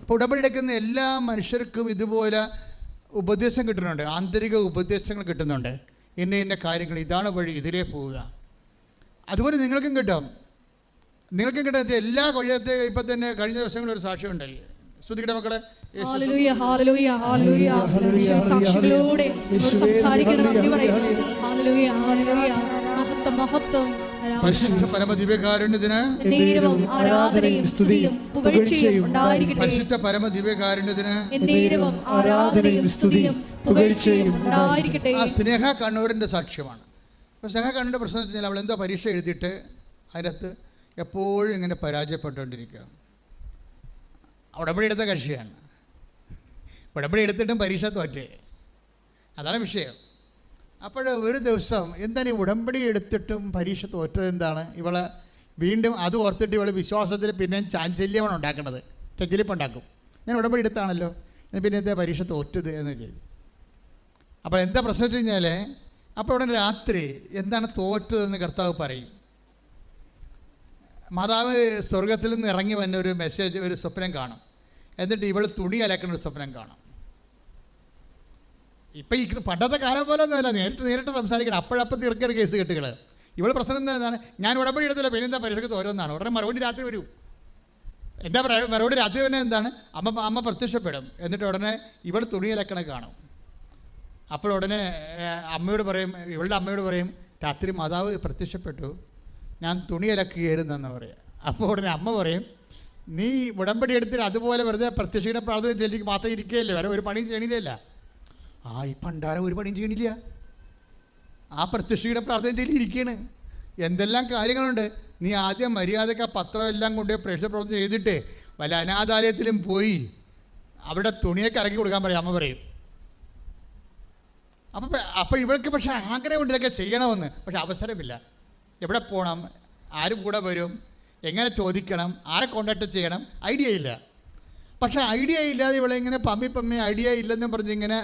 അപ്പോൾ ഉടമ്പടി എടുക്കുന്ന എല്ലാ മനുഷ്യർക്കും ഇതുപോലെ ഉപദേശം കിട്ടുന്നുണ്ട്, ആന്തരിക ഉപദേശങ്ങൾ കിട്ടുന്നുണ്ട്. ഇന്ന കാര്യങ്ങൾ, ഇതാണ് വഴി, ഇതിലേ പോവുക. അതുപോലെ നിങ്ങൾക്കും കിട്ടും. എല്ലാ കൊല്ലത്തെ ഇപ്പം തന്നെ കഴിഞ്ഞ ദിവസങ്ങളിൽ ഒരു സാക്ഷ്യം ഉണ്ടായി. ശ്രുതിക്കട്ടെ മക്കളെ. ഹല്ലേലൂയ ഹല്ലേലൂയ ഹല്ലേലൂയ സാക്ഷികളോടെ സംസാരിക്കുന്ന നന്ദി പറയുന്നു. ഹല്ലേലൂയ ഹല്ലേലൂയ മഹത്വം മഹത്വം. പരിശുദ്ധ പരമദിവ്യകാരുണ്യത്തിന് എന്നേരവും ആരാധനയും സ്തുതിയും പുകഴ്ചയും ഉണ്ടായിരിക്കട്ടെ. പരിശുദ്ധ പരമദിവ്യകാരുണ്യത്തിന് എന്നേരവും ആരാധനയും സ്തുതിയും പുകഴ്ചയും ഉണ്ടായിരിക്കട്ടെ. ആ സ്നേഹ കണ്ണൂരിൻ്റെ സാക്ഷ്യമാണ്. അപ്പോൾ സ്നേഹ കണ്ണൂരിൻ്റെ പ്രശ്നം വെച്ച് കഴിഞ്ഞാൽ അവൾ എന്തോ പരീക്ഷ എഴുതിയിട്ട് അതിനകത്ത് എപ്പോഴും ഇങ്ങനെ പരാജയപ്പെട്ടുകൊണ്ടിരിക്കുക. ഉടമ്പടി എടുത്ത കക്ഷിയാണ്. ഉടമ്പടി എടുത്തിട്ടും പരീക്ഷ തോറ്റേ, അതാണ് വിഷയം. അപ്പോൾ ഒരു ദിവസം എന്താണ് ഈ ഉടമ്പടി എടുത്തിട്ടും പരീക്ഷ തോറ്റത് എന്താണ്? ഇവളെ വീണ്ടും അത് ഓർത്തിട്ട് ഇവൾ വിശ്വാസത്തിൽ പിന്നെയും ചാഞ്ചല്യമാണ് ഉണ്ടാക്കുന്നത്, ചെഞ്ചലിപ്പുണ്ടാക്കും. ഞാൻ ഉടമ്പടി എടുത്താണല്ലോ, പിന്നെ എന്താ പരീക്ഷ തോറ്റത് എന്ന് ചോദിക്കും. അപ്പോൾ എന്താ പ്രശ്നം വെച്ച് കഴിഞ്ഞാൽ, അപ്പോൾ ഉടനെ രാത്രി എന്താണ് തോറ്റതെന്ന് കർത്താവ് പറയും. മാതാവ് സ്വർഗത്തിൽ നിന്ന് ഇറങ്ങി വന്ന ഒരു മെസ്സേജ്, ഒരു സ്വപ്നം കാണും. എന്നിട്ട് ഇവൾ തുണി അലക്കുന്ന ഒരു സ്വപ്നം കാണും. ഇപ്പം ഈ പണ്ടത്തെ കാലം പോലെ ഒന്നുമല്ല, നേരിട്ട് സംസാരിക്കണം, അപ്പോഴപ്പം തീർക്കേണ്ട കേസ് കെട്ടുകൾ. ഇവൾ പ്രശ്നം എന്താണ്, ഞാൻ ഉടമ്പടി എടുത്തില്ല, പിന്നെ എന്താ പരീക്ഷയ്ക്ക് തോരുന്നതാണ്. ഉടനെ മറുപടി രാത്രി വരും. എന്താ മറുപടി രാത്രി തന്നെ എന്താണ്, അമ്മ പ്രത്യക്ഷപ്പെടും. എന്നിട്ട് ഉടനെ ഇവൾ തുണി അലക്കണ കാണും. അപ്പോൾ ഉടനെ ഇവളുടെ അമ്മയോട് പറയും, രാത്രി മാതാവ് പ്രത്യക്ഷപ്പെട്ടു, ഞാൻ തുണി അലക്കുകയായിരുന്നെന്ന് പറയാം. അപ്പോൾ ഉടനെ അമ്മ പറയും, നീ ഉടമ്പടി എടുത്തിട്ട് അതുപോലെ വെറുതെ പ്രത്യക്ഷയുടെ പ്രാർത്ഥന ചെല്ലിക്ക് മാത്രം ഇരിക്കുകയല്ലേ, വേറെ ഒരു പണിയും ചെയ്യണില്ല. ഈ പണ്ടാരം ഒരു പണിയും ചെയ്യണില്ല, ആ പ്രത്യക്ഷയുടെ പ്രാർത്ഥന ചെല്ലിയിരിക്കുകയാണ്. എന്തെല്ലാം കാര്യങ്ങളുണ്ട്. നീ ആദ്യം മര്യാദയ്ക്ക് ആ പത്രം എല്ലാം കൊണ്ടുപോയി പ്രേക്ഷിത പ്രവർത്തനം ചെയ്തിട്ട് വല്ല അനാഥാലയത്തിലും പോയി അവിടെ തുണിയൊക്കെ ഇറക്കി കൊടുക്കാൻ പറയും, അമ്മ പറയും. അപ്പോൾ ഇവൾക്ക് പക്ഷേ ആഗ്രഹമുണ്ട് ഇതൊക്കെ ചെയ്യണമെന്ന്, പക്ഷെ അവസരമില്ല. എവിടെ പോകണം, ആര് കൂടെ വരും, എങ്ങനെ ചോദിക്കണം, ആരെ കോണ്ടാക്ട് ചെയ്യണം, ഐഡിയ ഇല്ല. പക്ഷേ ഐഡിയ ഇല്ലാതെ ഇവളെ ഇങ്ങനെ പമ്മി ഐഡിയ ഇല്ലെന്നും പറഞ്ഞ് ഇങ്ങനെ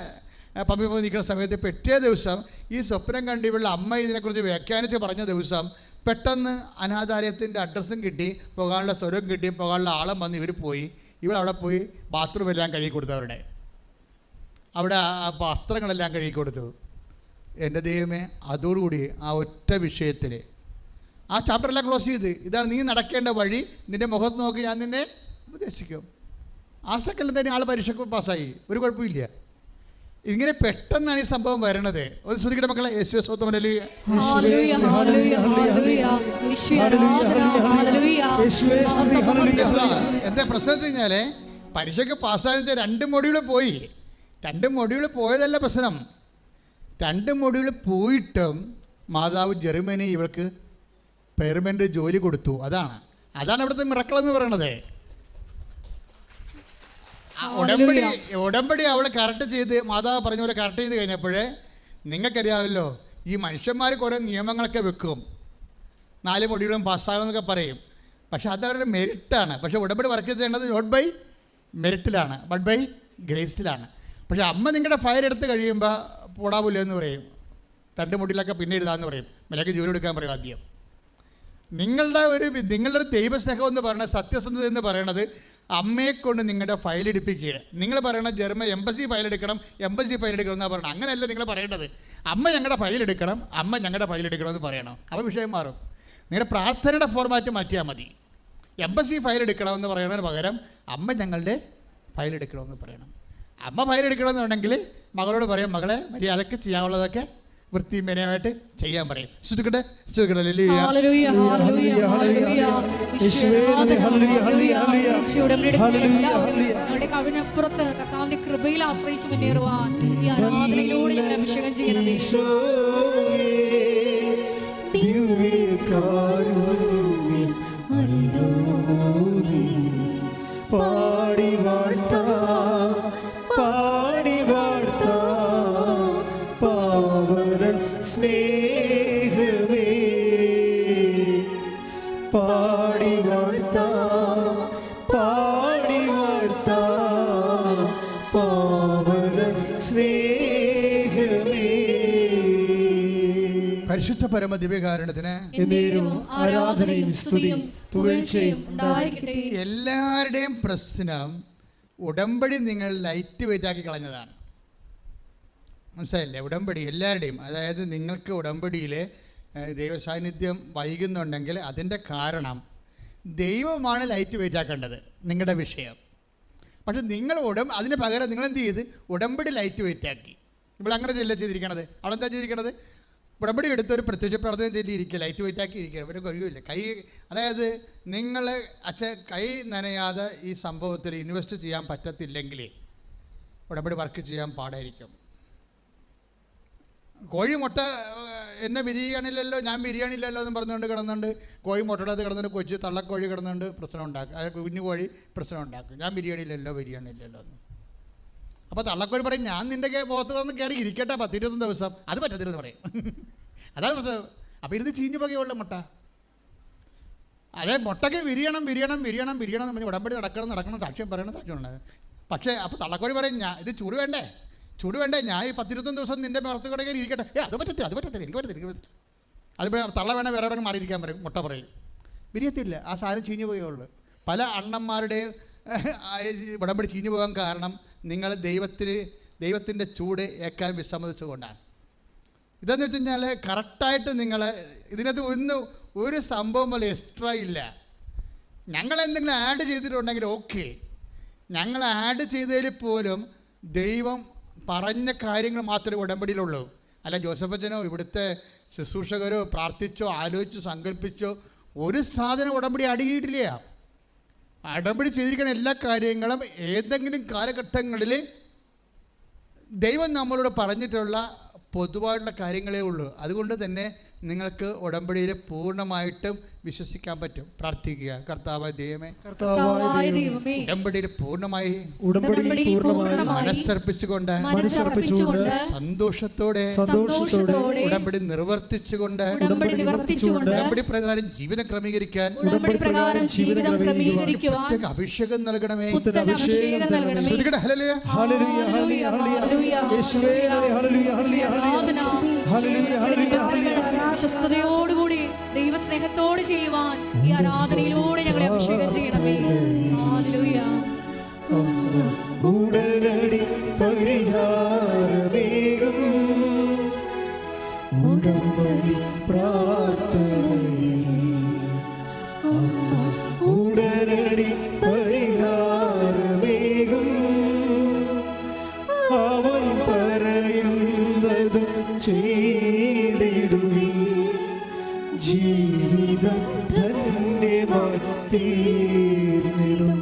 പമ്മി നിൽക്കുന്ന സമയത്ത് പിറ്റേ ദിവസം ഈ സ്വപ്നം കണ്ട് ഇവളുടെ അമ്മ ഇതിനെക്കുറിച്ച് വ്യാഖ്യാനിച്ച് പറഞ്ഞ ദിവസം പെട്ടെന്ന് അനാഥാലയത്തിൻ്റെ അഡ്രസ്സും കിട്ടി, പോകാനുള്ള സ്വരം കിട്ടി, പോകാനുള്ള ആളം വന്ന് ഇവർ പോയി. ഇവളവിടെ പോയി ബാത്റൂം എല്ലാം കഴുകി കൊടുത്തു, അവിടെ ആ വസ്ത്രങ്ങളെല്ലാം കഴുകി കൊടുത്തു. എൻ്റെ ദൈവമേ, അതോടുകൂടി ആ ഒറ്റ വിഷയത്തിൽ ആ ചാപ്റ്ററെല്ലാം ക്ലോസ് ചെയ്ത്, ഇതാണ് നീ നടക്കേണ്ട വഴി, നിൻ്റെ മുഖത്ത് നോക്കി ഞാൻ നിന്നെ ഉപദേശിക്കും. ആ സെക്കൻഡിൽ തന്നെ ആൾ പരീക്ഷയ്ക്ക് പാസ്സായി, ഒരു കുഴപ്പമില്ല. ഇങ്ങനെ പെട്ടെന്നാണ് ഈ സംഭവം വരണത്. ഒരു ശ്രുതിക്കട്ടെ മക്കളെ. എന്താ പ്രശ്നം വെച്ച് കഴിഞ്ഞാൽ, പരീക്ഷയ്ക്ക് പാസ്സായത് 2 മൊഡ്യൂൾ പോയി. 2 മൊഡ്യൂൾ പോയതല്ല പ്രശ്നം, 2 മൊഡ്യൂൾ പോയിട്ടും മാതാവ് ജർമ്മനി ഇവൾക്ക് പെർമനന്റ് ജോലി കൊടുത്തു. അതാണ് അവിടുത്തെ മിറക്കിൾ എന്ന് പറയണത്. ഉടമ്പടി അവൾ കറക്റ്റ് ചെയ്ത്, മാതാവ് പറഞ്ഞ പോലെ കറക്റ്റ് ചെയ്ത് കഴിഞ്ഞപ്പോഴേ, നിങ്ങൾക്കറിയാമല്ലോ, ഈ മനുഷ്യന്മാർ കുറേ നിയമങ്ങളൊക്കെ വെക്കും, 4 മൊഡ്യൂളും പാസ്സാകുമെന്നൊക്കെ പറയും. പക്ഷെ അതവരുടെ മെരിറ്റാണ്. പക്ഷേ ഉടമ്പടി വർക്ക് ചെയ്യേണ്ടത് നോട്ട് ബൈ മെരിറ്റിലാണ്, ബട്ട് ബൈ ഗ്രേസിലാണ്. പക്ഷേ അമ്മ നിങ്ങളുടെ ഫയൽ എടുത്ത് കഴിയുമ്പോൾ പോടാവില്ല എന്ന് പറയും, 2 മൊഡ്യൂളൊക്കെ പിന്നെ എഴുതാമെന്ന് പറയും, വിലക്ക് ജോലി എടുക്കാൻ പറയും. ആദ്യം നിങ്ങളുടെ ഒരു ദൈവസ്നേഹം എന്ന് പറയുന്നത്, സത്യസന്ധത എന്ന് പറയുന്നത്, അമ്മയെക്കൊണ്ട് നിങ്ങളുടെ ഫയൽ എടുപ്പിക്കുകയാണ്. നിങ്ങൾ പറയണ ജർമ്മൻ എംബസി ഫയൽ എടുക്കണം എന്നാണ് പറയണം. അങ്ങനെയല്ല നിങ്ങൾ പറയേണ്ടത്. അമ്മ ഞങ്ങളുടെ ഫയൽ എടുക്കണം എന്ന് പറയണം. അപ്പോൾ വിഷയം മാറും. നിങ്ങളുടെ പ്രാർത്ഥനയുടെ ഫോർമാറ്റ് മാറ്റിയാൽ മതി. എംബസി ഫയൽ എടുക്കണമെന്ന് പറയുന്നതിന് പകരം അമ്മ ഞങ്ങളുടെ ഫയൽ എടുക്കണമെന്ന് പറയണം. അമ്മ ഫയൽ എടുക്കണമെന്നുണ്ടെങ്കിൽ മകളോട് പറയും, മകളെ മര്യാദക്ക് ചെയ്യാനുള്ളതൊക്കെ വൃത്തിമേനയായിട്ട് ചെയ്യാൻ പറയും. ശ്രുതിക്കട്ടെ. കർത്താവിന്റെ കൃപയിൽ ആശ്രയിച്ച് മുന്നേറുവാൻ ഈ ആരാധനയിലൂടെ ഞങ്ങളെ അഭിഷേകം ചെയ്യണമേ. പാടി വാഴ്ത്താ സ്നേഹമേ, പാടി വാഴ്ത്താ പാവന സ്നേഹമേ. പരിശുദ്ധ പരമ ദിവ്യകാരുണ്യത്തിന് ആരാധനയും സ്തുതിയും പുകഴ്ചയും ഉണ്ടായിരിക്കട്ടെ. എല്ലാവരുടെയും പ്രശ്നം ഉടമ്പടി നിങ്ങൾ ലൈറ്റ് വെയിറ്റ് ആക്കി കളഞ്ഞതാണ്. മനസ്സിലായില്ലേ? ഉടമ്പടി എല്ലാവരുടെയും, അതായത് നിങ്ങൾക്ക് ഉടമ്പടിയിൽ ദൈവസാന്നിധ്യം വൈകുന്നുണ്ടെങ്കിൽ അതിൻ്റെ കാരണം ദൈവമാണ് ലൈറ്റ് വെയിറ്റ് ആക്കേണ്ടത്, നിങ്ങളുടെ വിഷയം. പക്ഷെ നിങ്ങൾ അതിന് പകരം നിങ്ങൾ എന്ത് ചെയ്ത് ഉടമ്പടി ലൈറ്റ് വെയിറ്റ് ആക്കി. ഇവിടെ അങ്ങനെ ചെല്ല ചെയ്തിരിക്കണത്. അവിടെ എന്താ ചെയ്തിരിക്കണത്? ഉടമ്പടി എടുത്തൊരു പ്രത്യക്ഷ പ്രാർത്ഥന ചെല്ലിയിരിക്കുക, ലൈറ്റ് വെയിറ്റ് ആക്കി ഇരിക്കുക. ഇവിടെ കഴിവില്ല കൈ, അതായത് നിങ്ങൾ കൈ നനയാതെ ഈ സംഭവത്തിൽ ഇൻവെസ്റ്റ് ചെയ്യാൻ പറ്റത്തില്ലെങ്കിൽ ഉടമ്പടി വർക്ക് ചെയ്യാൻ പാടായിരിക്കും. കോഴി മുട്ട എന്നെ ബിരിയാണിയില്ലല്ലോ, ഞാൻ ബിരിയാണിയില്ലല്ലോ എന്ന് പറഞ്ഞുകൊണ്ട് കിടന്നുകൊണ്ട് കോഴി മുട്ടടത്ത് കിടന്നുകൊണ്ട് കൊച്ചു തള്ളക്കോഴി കിടന്നുകൊണ്ട് പ്രശ്നം ഉണ്ടാക്കും. അത് കുഞ്ഞു കോഴി പ്രശ്നം ഉണ്ടാക്കും. ഞാൻ ബിരിയാണിയില്ലല്ലോ എന്ന്. അപ്പോൾ തള്ളക്കോഴി പറയും, ഞാൻ നിൻ്റെ മുഖത്ത് വന്ന് കയറി ഇരിക്കട്ടെ 10-20 ദിവസം. അത് പറ്റത്തില്ലെന്ന് പറയും. അതാണ് പ്രശ്നം. അപ്പോൾ ഇരുന്ന് ചീഞ്ഞു പോകുകയുള്ള മുട്ട. അതേ മുട്ടയ്ക്ക് വിരിയണം എന്ന് പറഞ്ഞ് ഉടമ്പടി നടക്കണം സാക്ഷ്യം സാക്ഷ്യമുണ്ട്. പക്ഷേ അപ്പോൾ തള്ളക്കോഴി പറയും, ഇത് ചൂട് വേണ്ടേ, ഞാൻ ഈ 10-20 ദിവസം നിൻ്റെ മുഖത്ത് കിടക്കാൻ ഇരിക്കട്ടെ. അത് പറ്റത്തില്ല, എനിക്ക് പറ്റത്തില്ല. അതിപ്പോൾ തള്ള വേണേൽ വേറെ എവിടെ മാറിയിരിക്കാൻ പറയും. മുട്ട പറയും, വിരിയത്തില്ല. ആ സാധനം ചീഞ്ഞു പോയുള്ളൂ. പല അണ്ണന്മാരുടെയും ഉടമ്പടി ചീഞ്ഞു പോകാൻ കാരണം നിങ്ങൾ ദൈവത്തിൻ്റെ ചൂട് ഏക്കാൻ വിസമ്മതിച്ചുകൊണ്ടാണ്. ഇതെന്ന് വെച്ച് കഴിഞ്ഞാൽ കറക്റ്റായിട്ട് നിങ്ങൾ ഇതിനകത്ത് ഒരു സംഭവം പോലെ എക്സ്ട്രാ ഇല്ല. ഞങ്ങൾ എന്തെങ്കിലും ആഡ് ചെയ്തിട്ടുണ്ടെങ്കിൽ ഓക്കെ. ഞങ്ങൾ ആഡ് ചെയ്തതിൽ പോലും ദൈവം പറഞ്ഞ കാര്യങ്ങൾ മാത്രമേ ഉടമ്പടിയിലുള്ളൂ. അല്ല ജോസഫച്ചനോ ഇവിടുത്തെ ശുശ്രൂഷകരോ പ്രാർത്ഥിച്ചോ ആലോചിച്ചോ സങ്കല്പിച്ചോ ഒരു സാധനം ഉടമ്പടി അടങ്ങിയിട്ടില്ല. ഉടമ്പടി ചെയ്തിരിക്കുന്ന എല്ലാ കാര്യങ്ങളും ഏതെങ്കിലും കാലഘട്ടങ്ങളിൽ ദൈവം നമ്മളോട് പറഞ്ഞിട്ടുള്ള പൊതുവായിട്ടുള്ള കാര്യങ്ങളേ ഉള്ളൂ. അതുകൊണ്ട് തന്നെ നിങ്ങൾക്ക് ഉടമ്പടിയിൽ പൂർണ്ണമായിട്ടും വിശ്വസിക്കാൻ പറ്റും. പ്രാർത്ഥിക്കുക, കർത്താവായ ദൈവമേ, ഉടമ്പടിയിൽ പൂർണ്ണമായി മനസ്സർപ്പിച്ചുകൊണ്ട് സന്തോഷത്തോടെ ഉടമ്പടി നിർവർത്തിച്ചുകൊണ്ട് ഉടമ്പടി പ്രകാരം ജീവിതം ക്രമീകരിക്കാൻ അഭിഷേകം നൽകണമേ. വിശ്വസ്തയോടുകൂടി ദൈവസ്നേഹത്തോട് ചെയ്യുവാൻ ഈ ആരാധനയിലൂടെ ഞങ്ങളെ അഭിഷേകം ചെയ്യണമേ. ഹല്ലേലൂയ. ഉടനടി പരിഹാരമേകും ഉടമ്പടി പ്രാർത്ഥനയിൽ ഉടനടി പരിഹാരമേകും അവൻ പറയുന്നത് ചെയ്തിടുവിൻ ജീവിതം ധന്യമായി തീർന്നിടും.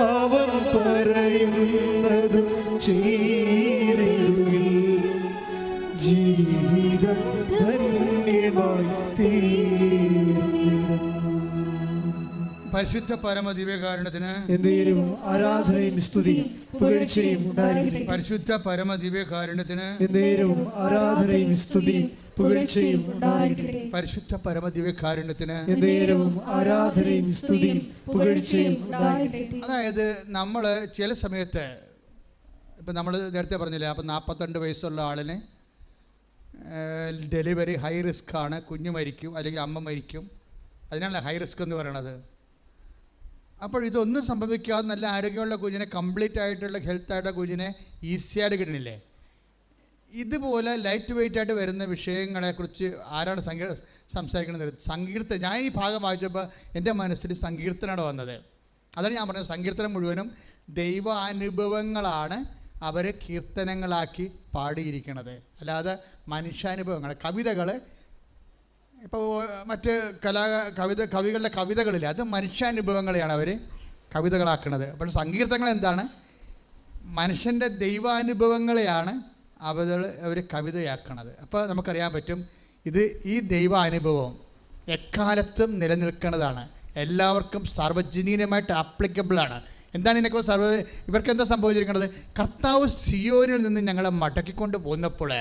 അവൻ പറയുന്നത് ചെയ്തിടുവിൻ ജീവിതം ധന്യമായി തീർന്നിടും. പരിശുദ്ധ പരമദിവ്യകാരുണ്യത്തിന് എന്നേരവും ആരാധനയും സ്തുതിയും പുകഴ്ചയും ഉണ്ടായിരിക്കട്ടെ. പരിശുദ്ധ പരമദിവ്യകാരുണ്യത്തിന് എന്നേരവും ആരാധനയും സ്തുതിയും പുകഴ്ചയും ഉണ്ടായിരിക്കട്ടെ. പരിശുദ്ധ പരമദിവ്യകാരുണ്യത്തിന് എന്നേരവും ആരാധനയും സ്തുതിയും പുകഴ്ചയും ഉണ്ടായിരിക്കട്ടെ. അതായത് നമ്മൾ ചില സമയത്ത് ഇപ്പം നമ്മൾ നേരത്തെ പറഞ്ഞില്ലേ, അപ്പം 42 വയസ്സുള്ള ആളിന് ഡെലിവറി ഹൈ റിസ്ക് ആണ്, കുഞ്ഞ് മരിക്കും അല്ലെങ്കിൽ അമ്മ മരിക്കും. അതിനാണ് ഹൈ റിസ്ക് എന്ന് പറയണത്. അപ്പോൾ ഇതൊന്നും സംഭവിക്കാതെ നല്ല ആരോഗ്യമുള്ള കുഞ്ഞിനെ, കംപ്ലീറ്റ് ആയിട്ടുള്ള ഹെൽത്തായിട്ടുള്ള കുഞ്ഞിനെ ഈസിയായിട്ട് കിട്ടണില്ലേ? ഇതുപോലെ ലൈറ്റ് വെയിറ്റ് ആയിട്ട് വരുന്ന വിഷയങ്ങളെക്കുറിച്ച് ആരാണ് സംസാരിക്കുന്നത്? ഞാൻ ഈ ഭാഗം വായിച്ചപ്പോൾ എൻ്റെ മനസ്സിൽ സങ്കീർത്തനമാണ് വന്നത്. അതാണ് ഞാൻ പറഞ്ഞത്. സങ്കീർത്തനം മുഴുവനും ദൈവാനുഭവങ്ങളാണ് അവർ കീർത്തനങ്ങളാക്കി പാടിയിരിക്കുന്നത്, അല്ലാതെ മനുഷ്യാനുഭവങ്ങൾ. കവിതകൾ ഇപ്പോൾ മറ്റ് കവികളുടെ കവിതകളിൽ അത് മനുഷ്യാനുഭവങ്ങളെയാണ് അവർ കവിതകളാക്കുന്നത്. അപ്പോൾ സങ്കീർത്തനങ്ങൾ എന്താണ്? മനുഷ്യൻ്റെ ദൈവാനുഭവങ്ങളെയാണ് അവർ കവിതയാക്കണത്. അപ്പോൾ നമുക്കറിയാൻ പറ്റും ഈ ദൈവാനുഭവം എക്കാലത്തും നിലനിൽക്കുന്നതാണ്, എല്ലാവർക്കും സാർവജനീനമായിട്ട് ആപ്ലിക്കബിളാണ്. എന്താണ് ഇതിനെക്കുറിച്ച് ഇവർക്ക് എന്താ സംഭവിച്ചിരിക്കുന്നത്? കർത്താവ് സിയോനിൽ നിന്ന് ഞങ്ങളെ മടക്കിക്കൊണ്ട് പോന്നപ്പോൾ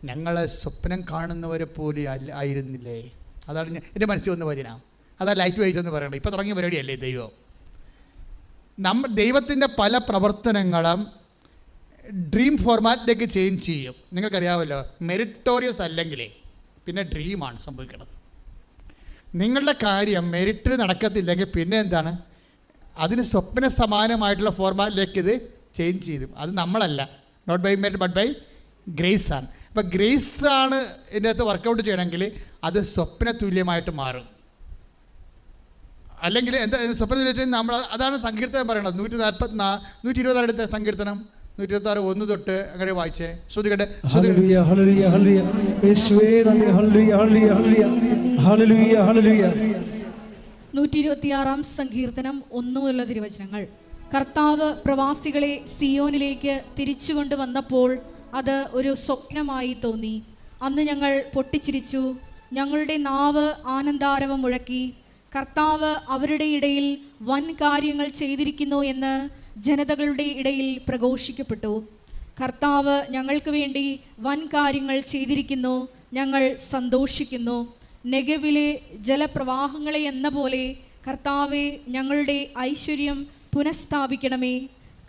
ഞങ്ങളെ സ്വപ്നം കാണുന്നവരെ പോലെ ആയിരുന്നില്ലേ? അതാണ് എൻ്റെ മനസ്സിൽ വന്ന വചന. അതാ ലൈറ്റ് വെയിറ്റ് എന്ന് പറയുന്നത്. ഇപ്പോൾ തുടങ്ങിയ പരിപാടിയല്ലേ ദൈവം. ദൈവത്തിൻ്റെ പല പ്രവർത്തനങ്ങളും ഡ്രീം ഫോർമാറ്റിലേക്ക് ചേഞ്ച് ചെയ്യും. നിങ്ങൾക്കറിയാമല്ലോ, മെറിറ്റോറിയസ് അല്ലെങ്കിൽ പിന്നെ ഡ്രീമാണ് സംഭവിക്കുന്നത്. നിങ്ങളുടെ കാര്യം മെറിറ്റിൽ നടക്കത്തില്ലെങ്കിൽ പിന്നെ എന്താണ്? അതിന് സ്വപ്ന സമാനമായിട്ടുള്ള ഫോർമാറ്റിലേക്ക് ഇത് ചേഞ്ച് ചെയ്തു. അത് നമ്മളല്ല, not by merit but by grace ആണ്. അപ്പോൾ ഗ്രേസ് ആണ് ഇതിൻ്റെ അകത്ത് വർക്കൗട്ട് ചെയ്യണമെങ്കിൽ അത് സ്വപ്ന തുല്യമായിട്ട് മാറും. അല്ലെങ്കിൽ എന്താ സ്വപ്നം വെച്ചാൽ നമ്മൾ അതാണ് സങ്കീർത്തനം പറയണത്. 120 അടുത്ത സങ്കീർത്തനം 126 1 തൊട്ട് അങ്ങനെ വായിച്ചേ. ശ്രദ്ധിക്കട്ടെ. ഹല്ലേലൂയ ഹല്ലേലൂയ ഹല്ലേലൂയ യേശുവേ നന്ദി. Hallelujah hallelujah hallelujah hallelujah. 126 സങ്കീർത്തനം 1 മുതലുള്ള തിരുവചനങ്ങൾ. കർത്താവ് പ്രവാസികളെ സിയോനിലേക്ക് തിരിച്ചു കൊണ്ടുവന്നപ്പോൾ അത് ഒരു സ്വപ്നമായി തോന്നി. അന്ന് ഞങ്ങൾ പൊട്ടിച്ചിരിച്ചു, ഞങ്ങളുടെ നാവ് ആനന്ദാരവം മുഴക്കി. കർത്താവ് അവരുടെ ഇടയിൽ വൻ കാര്യങ്ങൾ ചെയ്തിരിക്കുന്നു എന്ന് ജനതകളുടെ ഇടയിൽ പ്രഘോഷിക്കപ്പെട്ടു. കർത്താവ് ഞങ്ങൾക്ക് വേണ്ടി വൻ കാര്യങ്ങൾ ചെയ്തിരിക്കുന്നു, ഞങ്ങൾ സന്തോഷിക്കുന്നു. നെഗവിലെ ജലപ്രവാഹങ്ങളെ എന്ന പോലെ കർത്താവെ ഞങ്ങളുടെ ഐശ്വര്യം പുനഃസ്ഥാപിക്കണമേ.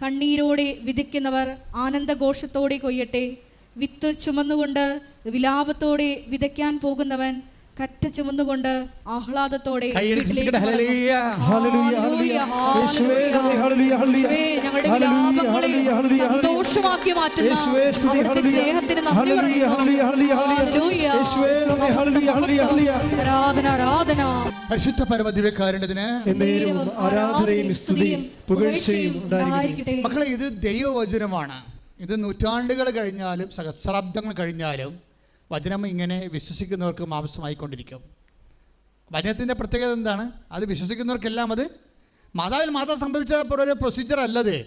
കണ്ണീരോടെ വിതയ്ക്കുന്നവർ ആനന്ദഘോഷത്തോടെ കൊയ്യട്ടെ. വിത്ത് ചുമന്നുകൊണ്ട് വിലാപത്തോടെ വിതയ്ക്കാൻ പോകുന്നവൻ കറ്റ ചുമന്നുകൊണ്ട് ആഹ്ലാദത്തോടെ ഞങ്ങളുടെ വിലാപങ്ങളെ സന്തോഷമാക്കി മാറ്റുന്ന സ്നേഹത്തിന് നന്ദി ആരാധന. പരിശുദ്ധ പരമദിവ്യകാരുണ്യത്തിന് ആരാധനയും സ്തുതിയും പുകഴ്ചയും ഉണ്ടായിരിക്കട്ടെ. മക്കളെ, ഇത് ദൈവവചനമാണ്. ഇത് നൂറ്റാണ്ടുകൾ കഴിഞ്ഞാലും സഹസ്രാബ്ദങ്ങൾ കഴിഞ്ഞാലും വചനം ഇങ്ങനെ വിശ്വസിക്കുന്നവർക്ക് മാംസമായിക്കൊണ്ടിരിക്കും. വചനത്തിൻ്റെ പ്രത്യേകത എന്താണ്? അത് വിശ്വസിക്കുന്നവർക്കെല്ലാം അത് മാതാവിൽ മാത്രം സംഭവിച്ച ഒരു പ്രൊസീജിയർ അല്ലത്.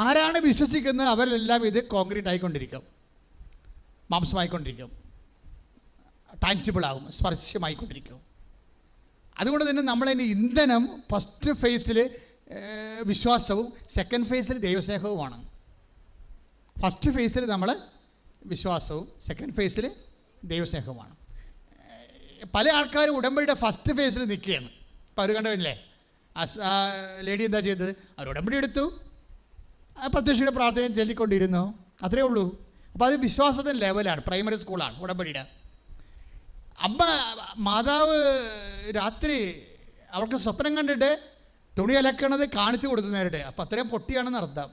ആരാണ് വിശ്വസിക്കുന്നത് അവരെല്ലാം ഇത് കോൺക്രീറ്റ് ആയിക്കൊണ്ടിരിക്കും, മാംസമായിക്കൊണ്ടിരിക്കും, ടാൻജിബിൾ ആകും, സ്പർശ്യമായിക്കൊണ്ടിരിക്കും. അതുകൊണ്ട് തന്നെ നമ്മളതിൻ്റെ ഇന്ധനം ഫസ്റ്റ് ഫേസിൽ വിശ്വാസവും സെക്കൻഡ് ഫേസിൽ ദൈവസ്നേഹവുമാണ്. ഫസ്റ്റ് ഫേസിൽ നമ്മൾ വിശ്വാസവും സെക്കൻഡ് ഫേസിൽ ദൈവസ്നേഹവുമാണ്. പല ആൾക്കാരും ഉടമ്പടിയുടെ ഫസ്റ്റ് ഫേസിൽ നിൽക്കുകയാണ്. ഇപ്പോൾ അവർ കണ്ടല്ലേ ആ ലേഡി എന്താ ചെയ്തത്? അവർ ഉടമ്പടി എടുത്തു, പ്രത്യക്ഷയുടെ പ്രാർത്ഥന ചൊല്ലിക്കൊണ്ടിരുന്നു, അത്രയേ ഉള്ളൂ. അപ്പോൾ അത് വിശ്വാസത്തിൻ്റെ ലെവലാണ്, പ്രൈമറി സ്കൂളാണ് ഉടമ്പടിയുടെ. അമ്മ മാതാവ് രാത്രി അവർക്ക് സ്വപ്നം കണ്ടിട്ട് തുണി അലക്കണത് കാണിച്ചു കൊടുത്തു നേരിട്ട്. അപ്പോൾ അത്രയും പൊട്ടിയാണെന്ന് അർത്ഥം.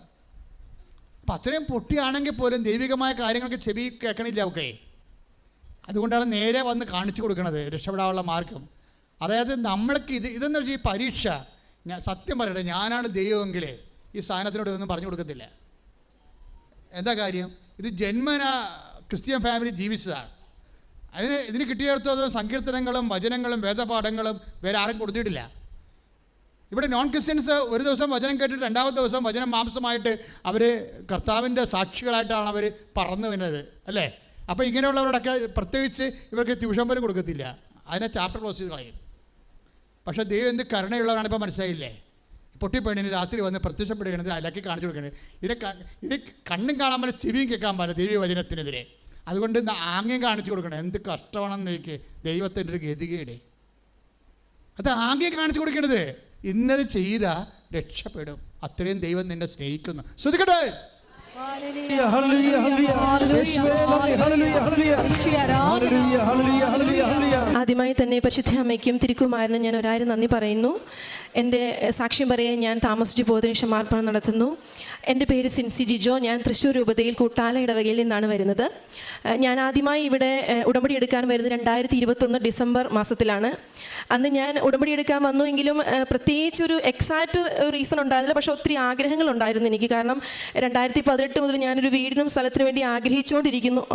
അപ്പം അത്രയും പൊട്ടിയാണെങ്കിൽ പോലും ദൈവികമായ കാര്യങ്ങൾക്ക് ചെവി കേൾക്കണില്ല അവക്കെ. അതുകൊണ്ടാണ് നേരെ വന്ന് കാണിച്ചു കൊടുക്കുന്നത് രക്ഷപ്പെടാനുള്ള മാർഗം. അതായത് നമ്മൾക്ക് ഇതെന്ന് വെച്ചാൽ ഈ പരീക്ഷ, ഞാൻ സത്യം പറയട്ടെ, ഞാനാണ് ദൈവമെങ്കിൽ ഈ സാധനത്തിനോട് ഇതൊന്നും പറഞ്ഞു കൊടുക്കത്തില്ല. എന്താ കാര്യം? ഇത് ജന്മന ക്രിസ്ത്യൻ ഫാമിലി ജീവിച്ചതാണ്. ഇതിന് കിട്ടിയെടുത്തത് സങ്കീർത്തനങ്ങളും വചനങ്ങളും വേദപാഠങ്ങളും വേറെ ആരും കൊടുത്തിട്ടില്ല. ഇവിടെ നോൺ ക്രിസ്ത്യൻസ് ഒരു ദിവസം വചനം കേട്ടിട്ട് രണ്ടാമത്തെ ദിവസം വചനം മാംസമായിട്ട് അവർ കർത്താവിൻ്റെ സാക്ഷികളായിട്ടാണ് അവർ പറന്നു വരുന്നത്, അല്ലേ? അപ്പോൾ ഇങ്ങനെയുള്ളവരോടൊക്കെ പ്രത്യേകിച്ച് ഇവർക്ക് ട്യൂഷൻ പോലും കൊടുക്കത്തില്ല, അതിനെ ചാപ്റ്റർ ക്ലോസ് ചെയ്ത് കളയും. പക്ഷേ ദൈവം എന്ത് കരുണയുള്ളവരാണ് ഇപ്പോൾ മനസ്സിലായില്ലേ? പൊട്ടിപ്പെണ്ണിന് രാത്രി വന്ന് പ്രത്യക്ഷപ്പെടുകയാണെങ്കിൽ അതിലേക്ക് കാണിച്ചു കൊടുക്കണത്. ഇത് കണ്ണും കാണാൻ പോലെ ചെവിയും കേൾക്കാൻ പോലെ ദൈവ വചനത്തിനെതിരെ. അതുകൊണ്ട് ആംഗ്യം കാണിച്ചു കൊടുക്കണം. എന്ത് കഷ്ടമാണെന്ന് എനിക്ക് ദൈവത്തിൻ്റെ ഒരു ഗതികേട്. അത് ആംഗ്യം കാണിച്ചു കൊടുക്കണത്. ഇന്നത് ചെയ്ത രക്ഷപ്പെടും. അത്രയും ദൈവം നിന്നെ സ്നേഹിക്കുന്നു. ശ്രദ്ധിക്കട്ടെ. ആദ്യമായി തന്നെ പരിശുദ്ധ അമ്മയ്ക്കും തിരുക്കുമാരനും ഞാൻ 1000 നന്ദി പറയുന്നു. എൻ്റെ സാക്ഷ്യം പറയാൻ ഞാൻ താമസിച്ചു പോയതിനു ക്ഷമാർപ്പണം നടത്തുന്നു. എൻ്റെ പേര് സിൻസി ജിജോ. ഞാൻ തൃശ്ശൂർ രൂപതയിൽ കൂട്ടാല ഇടവകയിൽ നിന്നാണ് വരുന്നത്. ഞാൻ ആദ്യമായി ഇവിടെ ഉടമ്പടി എടുക്കാൻ വരുന്നത് 2021 ഡിസംബർ മാസത്തിലാണ്. അന്ന് ഞാൻ ഉടമ്പടി എടുക്കാൻ വന്നുവെങ്കിലും പ്രത്യേകിച്ച് ഒരു എക്സാക്റ്റ് റീസൺ ഉണ്ടായിരുന്നില്ല. പക്ഷേ ഒത്തിരി ആഗ്രഹങ്ങളുണ്ടായിരുന്നു എനിക്ക്. കാരണം 2018 മുതൽ ഞാനൊരു വീടിനും സ്ഥലത്തിനു വേണ്ടി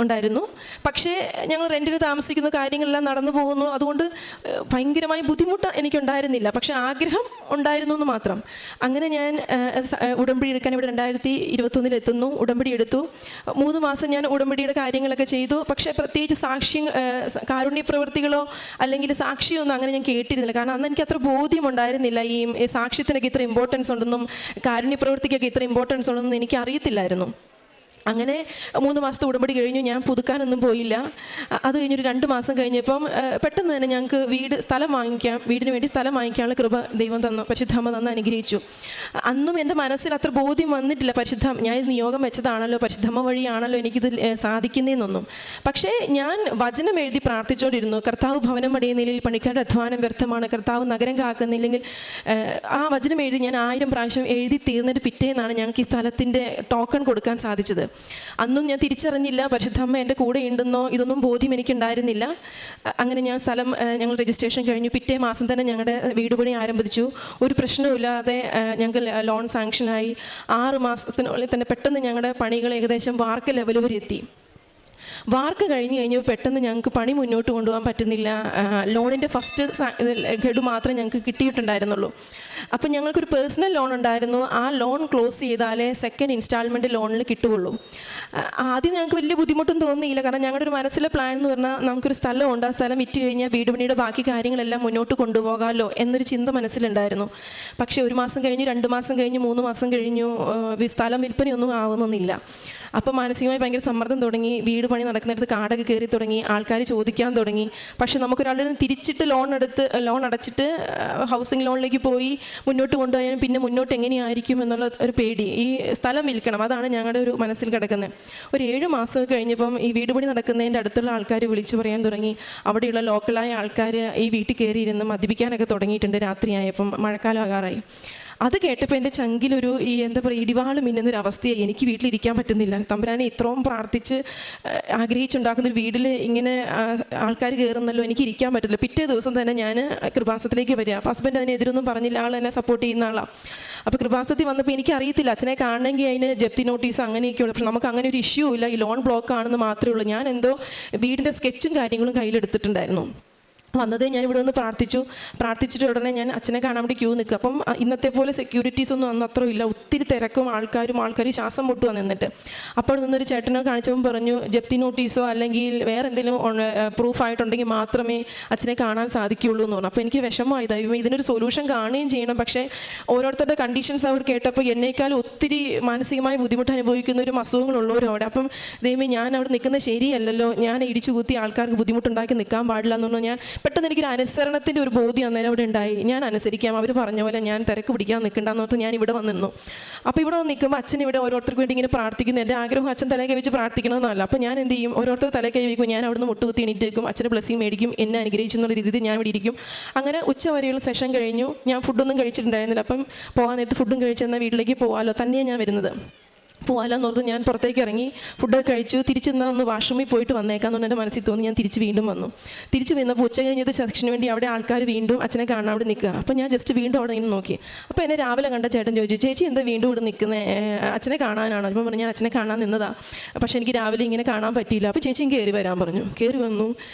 ഉണ്ടായിരുന്നു. പക്ഷേ ഞങ്ങൾ റെൻറ്റിന് താമസിക്കുന്ന കാര്യങ്ങളെല്ലാം നടന്നു പോകുന്നു. അതുകൊണ്ട് ഭയങ്കരമായി ബുദ്ധിമുട്ട് എനിക്കുണ്ടായിരുന്നില്ല. പക്ഷേ ആഗ്രഹം ഉണ്ടായിരുന്നു എന്ന് മാത്രം. അങ്ങനെ ഞാൻ ഉടമ്പടി എടുക്കാൻ ഇവിടെ 2021 എത്തുന്നു. ഉടമ്പടി എടുത്തു. 3 മാസം ഞാൻ ഉടമ്പടിയുടെ കാര്യങ്ങളൊക്കെ ചെയ്തു. പക്ഷേ പ്രത്യേകിച്ച് കാരുണ്യ പ്രവൃത്തികളോ അല്ലെങ്കിൽ സാക്ഷിയോ ഒന്നും അങ്ങനെ ഞാൻ കേട്ടിരുന്നില്ല. കാരണം അന്ന് എനിക്ക് അത്ര ബോധ്യമുണ്ടായിരുന്നില്ല ഈ സാക്ഷ്യത്തിനൊക്കെ ഇത്ര ഇമ്പോർട്ടൻസ് ഉണ്ടെന്നും കാരുണ്യ പ്രവൃത്തിക്കൊക്കെ ഇത്ര ഇമ്പോർട്ടൻസ് ഉണ്ടെന്നും എനിക്ക് അറിയത്തില്ലായിരുന്നു. അങ്ങനെ 3 മാസത്തെ ഉടമ്പടി കഴിഞ്ഞു. ഞാൻ പുതുക്കാനൊന്നും പോയില്ല. അത് കഴിഞ്ഞൊരു 2 മാസം കഴിഞ്ഞപ്പം പെട്ടെന്ന് തന്നെ ഞങ്ങൾക്ക് വീടിന് വേണ്ടി സ്ഥലം വാങ്ങിക്കാനുള്ള കൃപ ദൈവം തന്നു, പരിശുദ്ധാമ്മ തന്ന് അനുഗ്രഹിച്ചു. അന്നും എൻ്റെ മനസ്സിൽ അത്ര ബോധ്യം വന്നിട്ടില്ല, ഞാൻ ഇത് നിയോഗം വെച്ചതാണല്ലോ, പരിശുദ്ധമ്മ വഴിയാണല്ലോ എനിക്കിത് സാധിക്കുന്നതെന്നൊന്നും. പക്ഷേ ഞാൻ വചനം എഴുതി പ്രാർത്ഥിച്ചുകൊണ്ടിരുന്നു. കർത്താവ് ഭവനം പണിയുന്നില്ലെങ്കിൽ പണിക്കാരുടെ അധ്വാനം വ്യർത്ഥമാണ്, കർത്താവ് നഗരം കാക്കുന്നില്ലെങ്കിൽ. ആ വചനം എഴുതി ഞാൻ 1000 പ്രാവശ്യം എഴുതി തീർന്നിട്ട് പിറ്റേന്നാണ് ഞങ്ങൾക്ക് ഈ സ്ഥലത്തിൻ്റെ ടോക്കൺ കൊടുക്കാൻ സാധിച്ചത്. അന്നും ഞാൻ തിരിച്ചറിഞ്ഞില്ല പരിശുദ്ധമ്മ എൻ്റെ കൂടെ ഉണ്ടെന്നോ, ഇതൊന്നും ബോധ്യം എനിക്കുണ്ടായിരുന്നില്ല. അങ്ങനെ ഞങ്ങൾ രജിസ്ട്രേഷൻ കഴിഞ്ഞു. പിറ്റേ മാസം തന്നെ ഞങ്ങളുടെ വീട് പണി ആരംഭിച്ചു. ഒരു പ്രശ്നവുമില്ലാതെ ഞങ്ങൾക്ക് ലോൺ സാങ്ഷനായി. 6 മാസത്തിനുള്ളിൽ തന്നെ പെട്ടെന്ന് ഞങ്ങളുടെ പണികൾ ഏകദേശം വാർക്ക് ലെവൽ വരെ എത്തി. വാർക്ക് കഴിഞ്ഞ് പെട്ടെന്ന് ഞങ്ങൾക്ക് പണി മുന്നോട്ട് കൊണ്ടുപോകാൻ പറ്റുന്നില്ല. ലോണിൻ്റെ ഫസ്റ്റ് ഗഡു മാത്രമേ ഞങ്ങൾക്ക് കിട്ടിയിട്ടുണ്ടായിരുന്നുള്ളൂ. അപ്പം ഞങ്ങൾക്കൊരു പേഴ്സണൽ ലോൺ ഉണ്ടായിരുന്നു. ആ ലോൺ ക്ലോസ് ചെയ്താലേ സെക്കൻഡ് ഇൻസ്റ്റാൾമെൻറ്റ് ലോണിൽ കിട്ടുകയുള്ളൂ. ആദ്യം ഞങ്ങൾക്ക് വലിയ ബുദ്ധിമുട്ടും തോന്നിയില്ല, കാരണം ഞങ്ങളുടെ ഒരു മനസ്സിലെ പ്ലാൻ എന്ന് പറഞ്ഞാൽ നമുക്കൊരു സ്ഥലമുണ്ട്, ആ സ്ഥലം വിറ്റ് കഴിഞ്ഞാൽ വീട് പണിയുടെ ബാക്കി കാര്യങ്ങളെല്ലാം മുന്നോട്ട് കൊണ്ടുപോകാമല്ലോ എന്നൊരു ചിന്ത മനസ്സിലുണ്ടായിരുന്നു. പക്ഷേ 1 മാസം കഴിഞ്ഞു, 2 മാസം കഴിഞ്ഞു, 3 മാസം കഴിഞ്ഞു, സ്ഥലം വിൽപ്പനയൊന്നും ആവുന്നൊന്നുമില്ല. അപ്പം മാനസികമായി ഭയങ്കര സമ്മർദ്ദം തുടങ്ങി. വീട് പണി നടക്കുന്നിടത്ത് കാടൊക്കെ കയറി തുടങ്ങി, ആൾക്കാർ ചോദിക്കാൻ തുടങ്ങി. പക്ഷേ നമുക്കൊരാളുടെ നിന്ന് തിരിച്ചിട്ട് ലോൺ അടച്ചിട്ട് ഹൗസിംഗ് ലോണിലേക്ക് പോയി മുന്നോട്ട് കൊണ്ടുപോയാലും പിന്നെ മുന്നോട്ട് എങ്ങനെയായിരിക്കും എന്നുള്ള ഒരു പേടി. ഈ സ്ഥലം വിൽക്കണം, അതാണ് ഞങ്ങളുടെ ഒരു മനസ്സിൽ കിടക്കുന്നത്. ഒരു 7 മാസം കഴിഞ്ഞപ്പം ഈ വീട് പണി നടക്കുന്നതിൻ്റെ അടുത്തുള്ള ആൾക്കാർ വിളിച്ചു പറയാൻ തുടങ്ങി. അവിടെയുള്ള ലോക്കലായ ആൾക്കാർ ഈ വീട്ടിൽ കയറിയിരുന്ന് മദ്യപിക്കാനൊക്കെ തുടങ്ങിയിട്ടുണ്ട്. രാത്രിയായപ്പം മഴക്കാലം ആകാറായി. അത് കേട്ടപ്പോൾ എൻ്റെ ചങ്കിലൊരു ഇടിവാള് മിന്നുന്നൊരു അവസ്ഥയായി. എനിക്ക് വീട്ടിലിരിക്കാൻ പറ്റുന്നില്ല. തമ്പുരാനെ ഇത്രയും പ്രാർത്ഥിച്ച് ആഗ്രഹിച്ചുണ്ടാക്കുന്നൊരു വീട്ടിൽ ഇങ്ങനെ ആൾക്കാർ കയറുന്നല്ലോ, എനിക്ക് ഇരിക്കാൻ പറ്റില്ല. പിറ്റേ ദിവസം തന്നെ ഞാൻ കൃപാസനത്തിലേക്ക് വരിക. അപ്പോൾ ഹസ്ബൻഡ് അതിനെതിരൊന്നും പറഞ്ഞില്ല, ആൾ എന്നെ സപ്പോർട്ട് ചെയ്യുന്ന ആളാണ്. അപ്പോൾ കൃപാസനത്തിൽ വന്നപ്പോൾ എനിക്കറിയത്തില്ല, അച്ഛനെ കാണണമെങ്കിൽ അതിന് ജപ്തി നോട്ടീസ് അങ്ങനെയൊക്കെയുള്ളൂ. പക്ഷെ നമുക്ക് അങ്ങനെ ഒരു ഇഷ്യൂ ഇല്ല, ഈ ലോൺ ബ്ലോക്ക് ആണെന്ന് മാത്രമേ ഉള്ളൂ. ഞാൻ എന്തോ വീടിൻ്റെ സ്കെച്ചും കാര്യങ്ങളും കയ്യിലെടുത്തിട്ടുണ്ടായിരുന്നു. വന്നതേ ഞാൻ ഇവിടെ ഒന്ന് പ്രാർത്ഥിച്ചിട്ട് ഉടനെ ഞാൻ അച്ഛനെ കാണാൻ വേണ്ടി ക്യൂ നിൽക്കുക. അപ്പം ഇന്നത്തെ പോലെ സെക്യൂരിറ്റീസ് ഒന്നും അന്ന് അത്ര ഇല്ല, ഒത്തിരി തിരക്കും ആൾക്കാർ ശ്വാസം മുട്ടുക നിന്നിട്ട്. അപ്പോൾ നിന്നൊരു ചേട്ടനെ കാണിച്ചപ്പം പറഞ്ഞു, ജപ്തി നോട്ടീസോ അല്ലെങ്കിൽ വേറെ എന്തെങ്കിലും പ്രൂഫായിട്ടുണ്ടെങ്കിൽ മാത്രമേ അച്ഛനെ കാണാൻ സാധിക്കുകയുള്ളൂ എന്ന് പറഞ്ഞു. അപ്പോൾ എനിക്ക് വിഷമമായി, ദൈവമേ ഇതിനൊരു സൊല്യൂഷൻ കാണുകയും ചെയ്യണം. പക്ഷേ ഓരോരുത്തരുടെ കണ്ടീഷൻസ് അവർ കേട്ടപ്പോൾ എന്നേക്കാൾ ഒത്തിരി മാനസികമായി ബുദ്ധിമുട്ട് അനുഭവിക്കുന്ന ഒരു അസുഖങ്ങളുള്ളവരും അവിടെ. അപ്പം ദൈവമേ ഞാൻ അവിടെ നിൽക്കുന്നത് ശരിയല്ലല്ലോ, ഞാൻ ഇടിച്ചു കുത്തി ആൾക്കാർക്ക് ബുദ്ധിമുട്ടുണ്ടാക്കി നിൽക്കാൻ പാടില്ല എന്ന് പറഞ്ഞു. ഞാൻ പെട്ടെന്ന് എനിക്കൊരു അനുസരണത്തിൻ്റെ ഒരു ബോധ്യം അന്നേരം അവിടെ ഉണ്ടായി. ഞാൻ അനുസരിക്കാം, അവർ പറഞ്ഞ പോലെ ഞാൻ തിരക്ക് പിടിക്കാൻ നിൽക്കണ്ടെന്ന് ഓർത്ത് ഞാൻ ഇവിടെ വന്ന് നിന്നു. അപ്പോൾ ഇവിടെ വന്ന് നിൽക്കുമ്പോൾ അച്ഛൻ ഇവിടെ ഓരോരുത്തർക്ക് വേണ്ടി ഇങ്ങനെ പ്രാർത്ഥിക്കുന്നു. എൻ്റെ ആഗ്രഹം അച്ഛൻ തലേ കൈ വെച്ച് പ്രാർത്ഥിക്കണമെന്നല്ല. അപ്പോൾ ഞാൻ എന്ത് ചെയ്യും, ഓരോരുത്തർ തലേ കൈ വയ്ക്കും, ഞാൻ അവിടെ നിന്ന് മുട്ടുകുത്തി എണീറ്റേക്കും, അച്ഛന് ബ്ലെസ്സിങ് മേടിക്കും, എന്നെ അനുഗ്രഹിച്ചെന്നുള്ള രീതിയിൽ ഞാൻ ഇവിടെ ഇരിക്കും. അങ്ങനെ ഉച്ചവരെയുള്ള സെഷൻ കഴിഞ്ഞു. ഞാൻ ഫുഡൊന്നും കഴിച്ചിട്ടുണ്ടായിരുന്നില്ല. അപ്പം പോകാൻ നേരത്ത് ഫുഡും കഴിച്ചെന്നാൽ വീട്ടിലേക്ക് പോകാമല്ലോ, തന്നെയാണ് ഞാൻ വരുന്നത്. പോകാമെന്ന് ഓർത്ത് ഞാൻ പുറത്തേക്ക് ഇറങ്ങി ഫുഡൊക്കെ കഴിച്ചു. തിരിച്ചെന്നാൽ ഒന്ന് വാഷ്റൂമിൽ പോയിട്ട് വന്നേക്കാമെന്ന് എൻ്റെ മനസ്സിൽ തോന്നി. ഞാൻ തിരിച്ച് വീണ്ടും വന്നു. തിരിച്ച് വന്നപ്പോൾ ഉച്ച കഴിഞ്ഞത് സെക്ഷന് വേണ്ടി അവിടെ ആൾക്കാർ വീണ്ടും അച്ഛനെ കാണാൻ അവിടെ നിൽക്കുക. അപ്പോൾ ഞാൻ ജസ്റ്റ് വീണ്ടും അവിടെ നിന്ന് നോക്കി. അപ്പോൾ എന്നെ രാവിലെ കണ്ട ചേട്ടൻ ചോദിച്ചു, ചേച്ചി എന്താ വീണ്ടും ഇവിടെ നിൽക്കുന്നത്, അച്ഛനെ കാണാനാണോ? അപ്പോൾ പറഞ്ഞു, ഞാൻ അച്ഛനെ കാണാൻ നിന്നതാണ്, പക്ഷേ എനിക്ക് രാവിലെ ഇങ്ങനെ കാണാൻ പറ്റിയില്ല. അപ്പോൾ ചേച്ചിയും കയറി വരാൻ പറഞ്ഞു. കയറി വന്നു.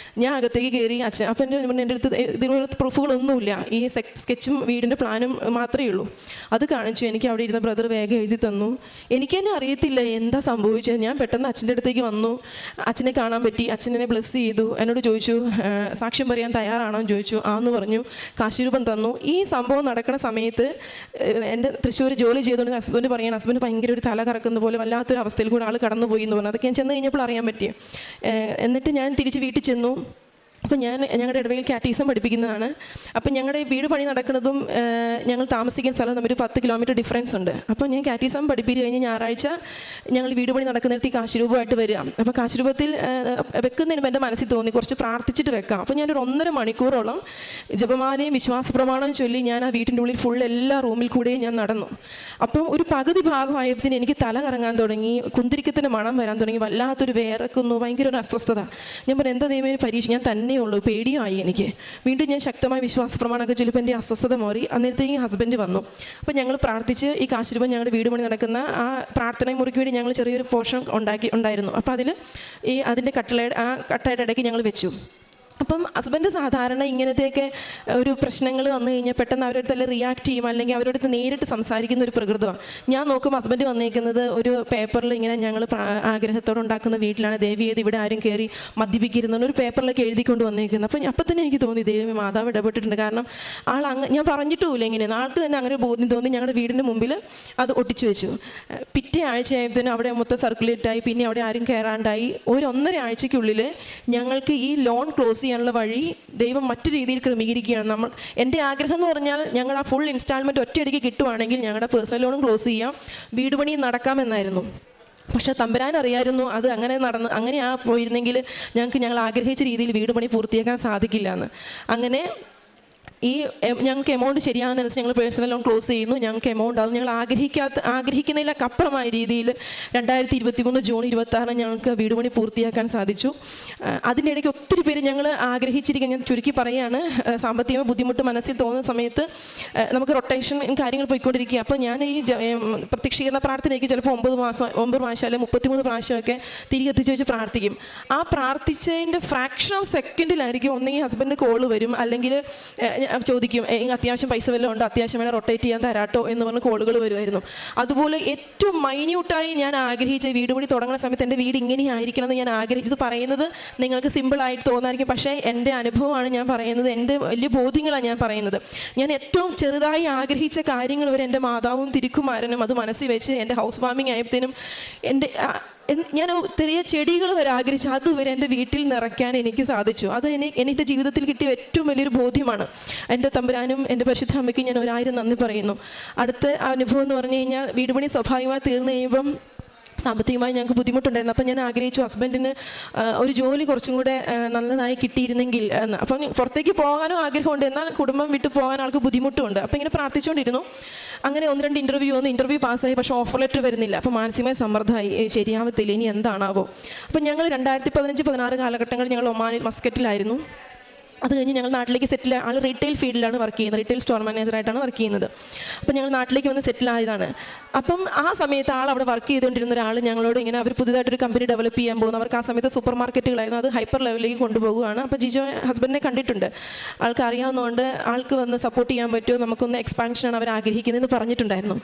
ഞാൻ അകത്തേക്ക് കയറി. അച്ഛൻ അപ്പം എൻ്റെ അടുത്ത് ഇതിലുള്ള പ്രൂഫുകളൊന്നുമില്ല, ഈ സ്കെച്ചും വീടിൻ്റെ പ്ലാനും മാത്രമേ ഉള്ളൂ. അത് കാണിച്ചു. എനിക്ക് അവിടെ ഇരുന്ന ബ്രദർ വേഗം എഴുതി തന്നു. എനിക്ക് തന്നെ അറിയത്തില്ല എന്താ സംഭവിച്ചത്. ഞാൻ പെട്ടെന്ന് അച്ഛൻ്റെ അടുത്തേക്ക് വന്നു. അച്ഛനെ കാണാൻ പറ്റി. അച്ഛനെ ബ്ലെസ് ചെയ്തു. എന്നോട് ചോദിച്ചു, സാക്ഷ്യം പറയാൻ തയ്യാറാണോ എന്ന് ചോദിച്ചു. ആന്ന് പറഞ്ഞു. കാശുരൂപം തന്നു. ഈ സംഭവം നടക്കുന്ന സമയത്ത് എൻ്റെ തൃശ്ശൂർ ജോലി ചെയ്തുകൊണ്ട് ഹസ്ബൻഡ് പറയാൻ, ഹസ്ബൻഡ് ഭയങ്കര ഒരു തല കറക്കുന്ന പോലെ വല്ലാത്തൊരു അവസ്ഥയിൽ കൂടെ ആൾ കടന്നു പോയി എന്ന് പറഞ്ഞു. അതൊക്കെ ഞാൻ ചെന്ന് കഴിഞ്ഞപ്പോൾ അറിയാൻ പറ്റി. എന്നിട്ട് ഞാൻ തിരിച്ച് വീട്ടിൽ ചെന്നു. അപ്പം ഞങ്ങളുടെ ഇടവയിൽ കാറ്റീസം പഠിപ്പിക്കുന്നതാണ്. അപ്പം ഞങ്ങളുടെ വീട് പണി നടക്കുന്നതും ഞങ്ങൾ താമസിക്കുന്ന സ്ഥലം തമ്മിൽ 10 കിലോമീറ്റർ ഡിഫറൻസ് ഉണ്ട്. അപ്പോൾ ഞാൻ കാറ്റീസം പഠിപ്പിച്ച് കഴിഞ്ഞ് ഞായറാഴ്ച ഞങ്ങൾ വീട് പണി നടക്കുന്നിടത്ത് ഈ കാശുരൂപമായിട്ട് വരിക. അപ്പോൾ കാശുരൂപത്തിൽ വെക്കുന്നതിന് എൻ്റെ മനസ്സിൽ തോന്നി കുറച്ച് പ്രാർത്ഥിച്ചിട്ട് വെക്കാം. അപ്പോൾ ഞാനൊരു 1.5 മണിക്കൂറോളം ജപമാലയും വിശ്വാസ പ്രമാണവും ചൊല്ലി ഞാൻ ആ വീട്ടിൻ്റെ ഉള്ളിൽ ഫുൾ എല്ലാ റൂമിൽ കൂടെയും ഞാൻ നടന്നു. അപ്പം ഒരു പകുതി ഭാഗമായപ്പോഴത്തേന് എനിക്ക് തല കറങ്ങാൻ തുടങ്ങി, കുന്തിരിക്കത്തിൻ്റെ മണം വരാൻ തുടങ്ങി, വല്ലാത്തൊരു വേർക്കുന്നു, ഭയങ്കര ഒരു അസ്വസ്ഥത. ഞാൻ പറഞ്ഞു, എന്താ ദൈവമേ പരീക്ഷ, ഞാൻ തന്നെ ഉള്ളൂ, പേടിയായി എനിക്ക്. വീണ്ടും ഞാൻ ശക്തമായ വിശ്വാസ പ്രമാണമൊക്കെ ചൊല്ലിപ്പോൾ എൻ്റെ അസ്വസ്ഥത മാറി. അന്നേരത്തേക്ക് ഹസ്ബൻഡ് വന്നു. അപ്പോൾ ഞങ്ങൾ പ്രാർത്ഥിച്ച് ഈ കാശുരൂപം ഞങ്ങളുടെ വീട് പണി നടക്കുന്ന ആ പ്രാർത്ഥന മുറിക്ക് വേണ്ടി ഞങ്ങൾ ചെറിയൊരു പോർഷൻ ഉണ്ടായിരുന്നു. അപ്പോൾ അതിൽ അതിൻ്റെ കട്ടയുടെ ഇടയ്ക്ക് ഞങ്ങൾ വെച്ചു. അപ്പം ഹസ്ബൻഡ് സാധാരണ ഇങ്ങനത്തെയൊക്കെ ഒരു പ്രശ്നങ്ങൾ വന്നു കഴിഞ്ഞാൽ പെട്ടെന്ന് അവരുടെ അടുത്ത് റിയാക്ട് ചെയ്യും, അല്ലെങ്കിൽ അവരുടെ അടുത്ത് നേരിട്ട് സംസാരിക്കുന്ന ഒരു പ്രകൃതമാണ്. ഞാൻ നോക്കുമ്പോൾ ഹസ്ബൻഡ് വന്നിരിക്കുന്നത് ഒരു പേപ്പറിൽ ഇങ്ങനെ ഞങ്ങൾ ആഗ്രഹത്തോടെ ഉണ്ടാക്കുന്ന വീട്ടിലാണ്, ദേവി ചെയ്ത് ഇവിടെ ആരും കയറി മദ്യപിക്കരുന്ന ഒരു പേപ്പറിലൊക്കെ എഴുതിക്കൊണ്ട് വന്നിരിക്കുന്നത്. അപ്പം തന്നെ എനിക്ക് തോന്നി ദൈവമേ മാതാവ് ഇടപെട്ടിട്ടുണ്ട്. കാരണം ഞാൻ പറഞ്ഞിട്ടുമില്ല ഇങ്ങനെ, ആൾക്ക് തന്നെ അങ്ങനെ ബോധ്യം തോന്നി. ഞങ്ങളുടെ വീടിൻ്റെ മുമ്പിൽ അത് ഒട്ടിച്ചു വെച്ചു. പിറ്റേ ആഴ്ചയായപ്പോഴത്തേനും അവിടെ മൊത്തം സർക്കുലേറ്റായി, പിന്നെ അവിടെ ആരും കയറാണ്ടായി. 1.5 ആഴ്ചയ്ക്കുള്ളിൽ ഞങ്ങൾക്ക് ഈ ലോൺ ക്ലോസ് ചെയ്യാനുള്ള വഴി ദൈവം മറ്റു രീതിയിൽ ക്രമീകരിക്കുകയാണ്. എൻ്റെ ആഗ്രഹം എന്ന് പറഞ്ഞാൽ ഞങ്ങൾ ആ ഫുൾ ഇൻസ്റ്റാൾമെൻറ്റ് ഒറ്റയടിക്ക് കിട്ടുവാണെങ്കിൽ ഞങ്ങളുടെ പേഴ്സണൽ ലോണും ക്ലോസ് ചെയ്യാം, വീട് പണി നടക്കാമെന്നായിരുന്നു. പക്ഷേ തമ്പുരാൻ അറിയായിരുന്നു അത് അങ്ങനെ പോയിരുന്നെങ്കിൽ ഞങ്ങൾ ആഗ്രഹിച്ച രീതിയിൽ വീട് പണി പൂർത്തിയാക്കാൻ സാധിക്കില്ല എന്ന്. അങ്ങനെ ഞങ്ങൾക്ക് എമൗണ്ട് ശരിയാകുന്നതനുസരിച്ച് ഞങ്ങൾ പേഴ്സണൽ ലോൺ ക്ലോസ് ചെയ്യുന്നു. ഞങ്ങൾക്ക് എമൗണ്ട് ആകും. ഞങ്ങൾ ആഗ്രഹിക്കുന്നതിലൊക്കെ അപ്പുറമായ രീതിയിൽ 2023 ജൂൺ 26 ഞങ്ങൾക്ക് വീട് പണി പൂർത്തിയാക്കാൻ സാധിച്ചു. അതിൻ്റെ ഇടയ്ക്ക് ഒത്തിരി പേര് ഞങ്ങൾ ആഗ്രഹിച്ചിരിക്കുന്ന, ഞാൻ ചുരുക്കി പറയുകയാണ്, സാമ്പത്തിക ബുദ്ധിമുട്ട് മനസ്സിൽ തോന്നുന്ന സമയത്ത് നമുക്ക് റൊട്ടേഷൻ കാര്യങ്ങൾ പോയിക്കൊണ്ടിരിക്കുക. അപ്പോൾ ഞാൻ ഈ പ്രത്യക്ഷീകരണ പ്രാർത്ഥനയ്ക്ക് ചിലപ്പോൾ 9 പ്രാവശ്യം അല്ലെങ്കിൽ 33 പ്രാവശ്യമൊക്കെ തിരികെ എത്തിച്ച് വെച്ച് പ്രാർത്ഥിക്കും. ആ പ്രാർത്ഥിച്ചതിൻ്റെ ഫ്രാക്ഷൻ ഓഫ് സെക്കൻഡിലായിരിക്കും ഒന്നെങ്കിൽ ഹസ്ബൻഡിന് കോള് വരും, അല്ലെങ്കിൽ ചോദിക്കും അത്യാവശ്യം പൈസ വല്ലതും ഉണ്ട്, അത്യാവശ്യം വേണം റൊട്ടേറ്റ് ചെയ്യാൻ തരാട്ടോ എന്ന് പറഞ്ഞ് കോളുകൾ വരുമായിരുന്നു. അതുപോലെ ഏറ്റവും മൈന്യൂട്ടായി ഞാൻ ആഗ്രഹിച്ച വീട് പണി തുടങ്ങുന്ന സമയത്ത് എൻ്റെ വീട് ഇങ്ങനെ ആയിരിക്കണം എന്ന് ഞാൻ ആഗ്രഹിച്ചത്. പറയുന്നത് നിങ്ങൾക്ക് സിമ്പിളായിട്ട് തോന്നായിരിക്കും, പക്ഷേ എൻ്റെ അനുഭവമാണ് ഞാൻ പറയുന്നത്, എൻ്റെ വലിയ ബോധ്യങ്ങളാണ് ഞാൻ പറയുന്നത്. ഞാൻ ഏറ്റവും ചെറുതായി ആഗ്രഹിച്ച കാര്യങ്ങൾ വരെ എൻ്റെ മാതാവും തിരുക്കുമാരനും അത് മനസ്സിൽ വെച്ച് എൻ്റെ ഹൗസ് വാമിങ് ആയപ്പോഴത്തേനും ഞാൻ ചെറിയ ചെടികൾ വരെ ആഗ്രഹിച്ചു, അതുവരെ എൻ്റെ വീട്ടിൽ നിറയ്ക്കാൻ എനിക്ക് സാധിച്ചു. അത് എൻ്റെ ജീവിതത്തിൽ കിട്ടിയ ഏറ്റവും വലിയൊരു ബോധ്യമാണ്. എൻ്റെ തമ്പുരാനും എൻ്റെ പരിശുദ്ധ അമ്മയ്ക്കും ഞാൻ 1000 നന്ദി പറയുന്നു. അടുത്ത അനുഭവം എന്ന് പറഞ്ഞു കഴിഞ്ഞാൽ, വീട് പണി സ്വാഭാവികമായി തീർന്നു കഴിയുമ്പം സാമ്പത്തികമായി ഞങ്ങൾക്ക് ബുദ്ധിമുട്ടുണ്ടായിരുന്നു. അപ്പം ഞാൻ ആഗ്രഹിച്ചു ഹസ്ബൻഡിന് ഒരു ജോലി കുറച്ചും കൂടെ നല്ലതായി കിട്ടിയിരുന്നെങ്കിൽ എന്ന്. അപ്പം പുറത്തേക്ക് പോകാനും ആഗ്രഹമുണ്ട്, എന്നാൽ കുടുംബം വിട്ടു പോകാൻ ആൾക്ക് ബുദ്ധിമുട്ടുമുണ്ട്. അപ്പം ഇങ്ങനെ പ്രാർത്ഥിച്ചുകൊണ്ടിരുന്നു. അങ്ങനെ 1-2 ഇൻ്റർവ്യൂ പാസ്സായി, പക്ഷേ ഓഫർ ലെറ്റർ വരുന്നില്ല. അപ്പോൾ മാനസികമായ സമ്മർദ്ദമായി, ശരിയാവത്തില്ല, ഇനി എന്താണാവോ. അപ്പം ഞങ്ങൾ 2015-16 കാലഘട്ടങ്ങളിൽ ഞങ്ങൾ ഒമാനിൽ മസ്കറ്റിലായിരുന്നു. അത് കഴിഞ്ഞ് ഞങ്ങൾ നാട്ടിലേക്ക് സെറ്റിൽ, ആൾ റീറ്റെയിൽ ഫീൽഡിലാണ് വർക്ക് ചെയ്യുന്നത്, റീറ്റെയിൽ സ്റ്റോർ മാനേജറായിട്ടാണ് വർക്ക് ചെയ്യുന്നത്. അപ്പം ഞങ്ങൾ നാട്ടിലേക്ക് വന്ന് സെറ്റിലായതാണ്. അപ്പം ആ സമയത്ത് അവിടെ വർക്ക് ചെയ്തുകൊണ്ടിരുന്ന ഒരാൾ ഞങ്ങളോട് ഇങ്ങനെ, അവർ പുതിയതായിട്ടൊരു കമ്പനി ഡെവലപ്പ് ചെയ്യാൻ പോകുന്നു, അവർക്ക് ആ സമയത്ത് സൂപ്പർ മാർക്കറ്റുകളായിരുന്നു, അത് ഹൈപ്പർ ലെവലിലേക്ക് കൊണ്ടുപോകുകയാണ്. അപ്പോൾ ജിജോ ഹസ്ബൻഡിനെ കണ്ടിട്ടുണ്ട്, ആൾക്ക് അറിയാവുന്നതുകൊണ്ട് ആൾക്ക് വന്ന് സപ്പോർട്ട് ചെയ്യാൻ പറ്റുമോ, നമുക്കൊന്ന് എക്സ്പാൻഷനാണ് അവർ ആഗ്രഹിക്കുന്നതെന്ന് പറഞ്ഞിട്ടുണ്ടായിരുന്നു.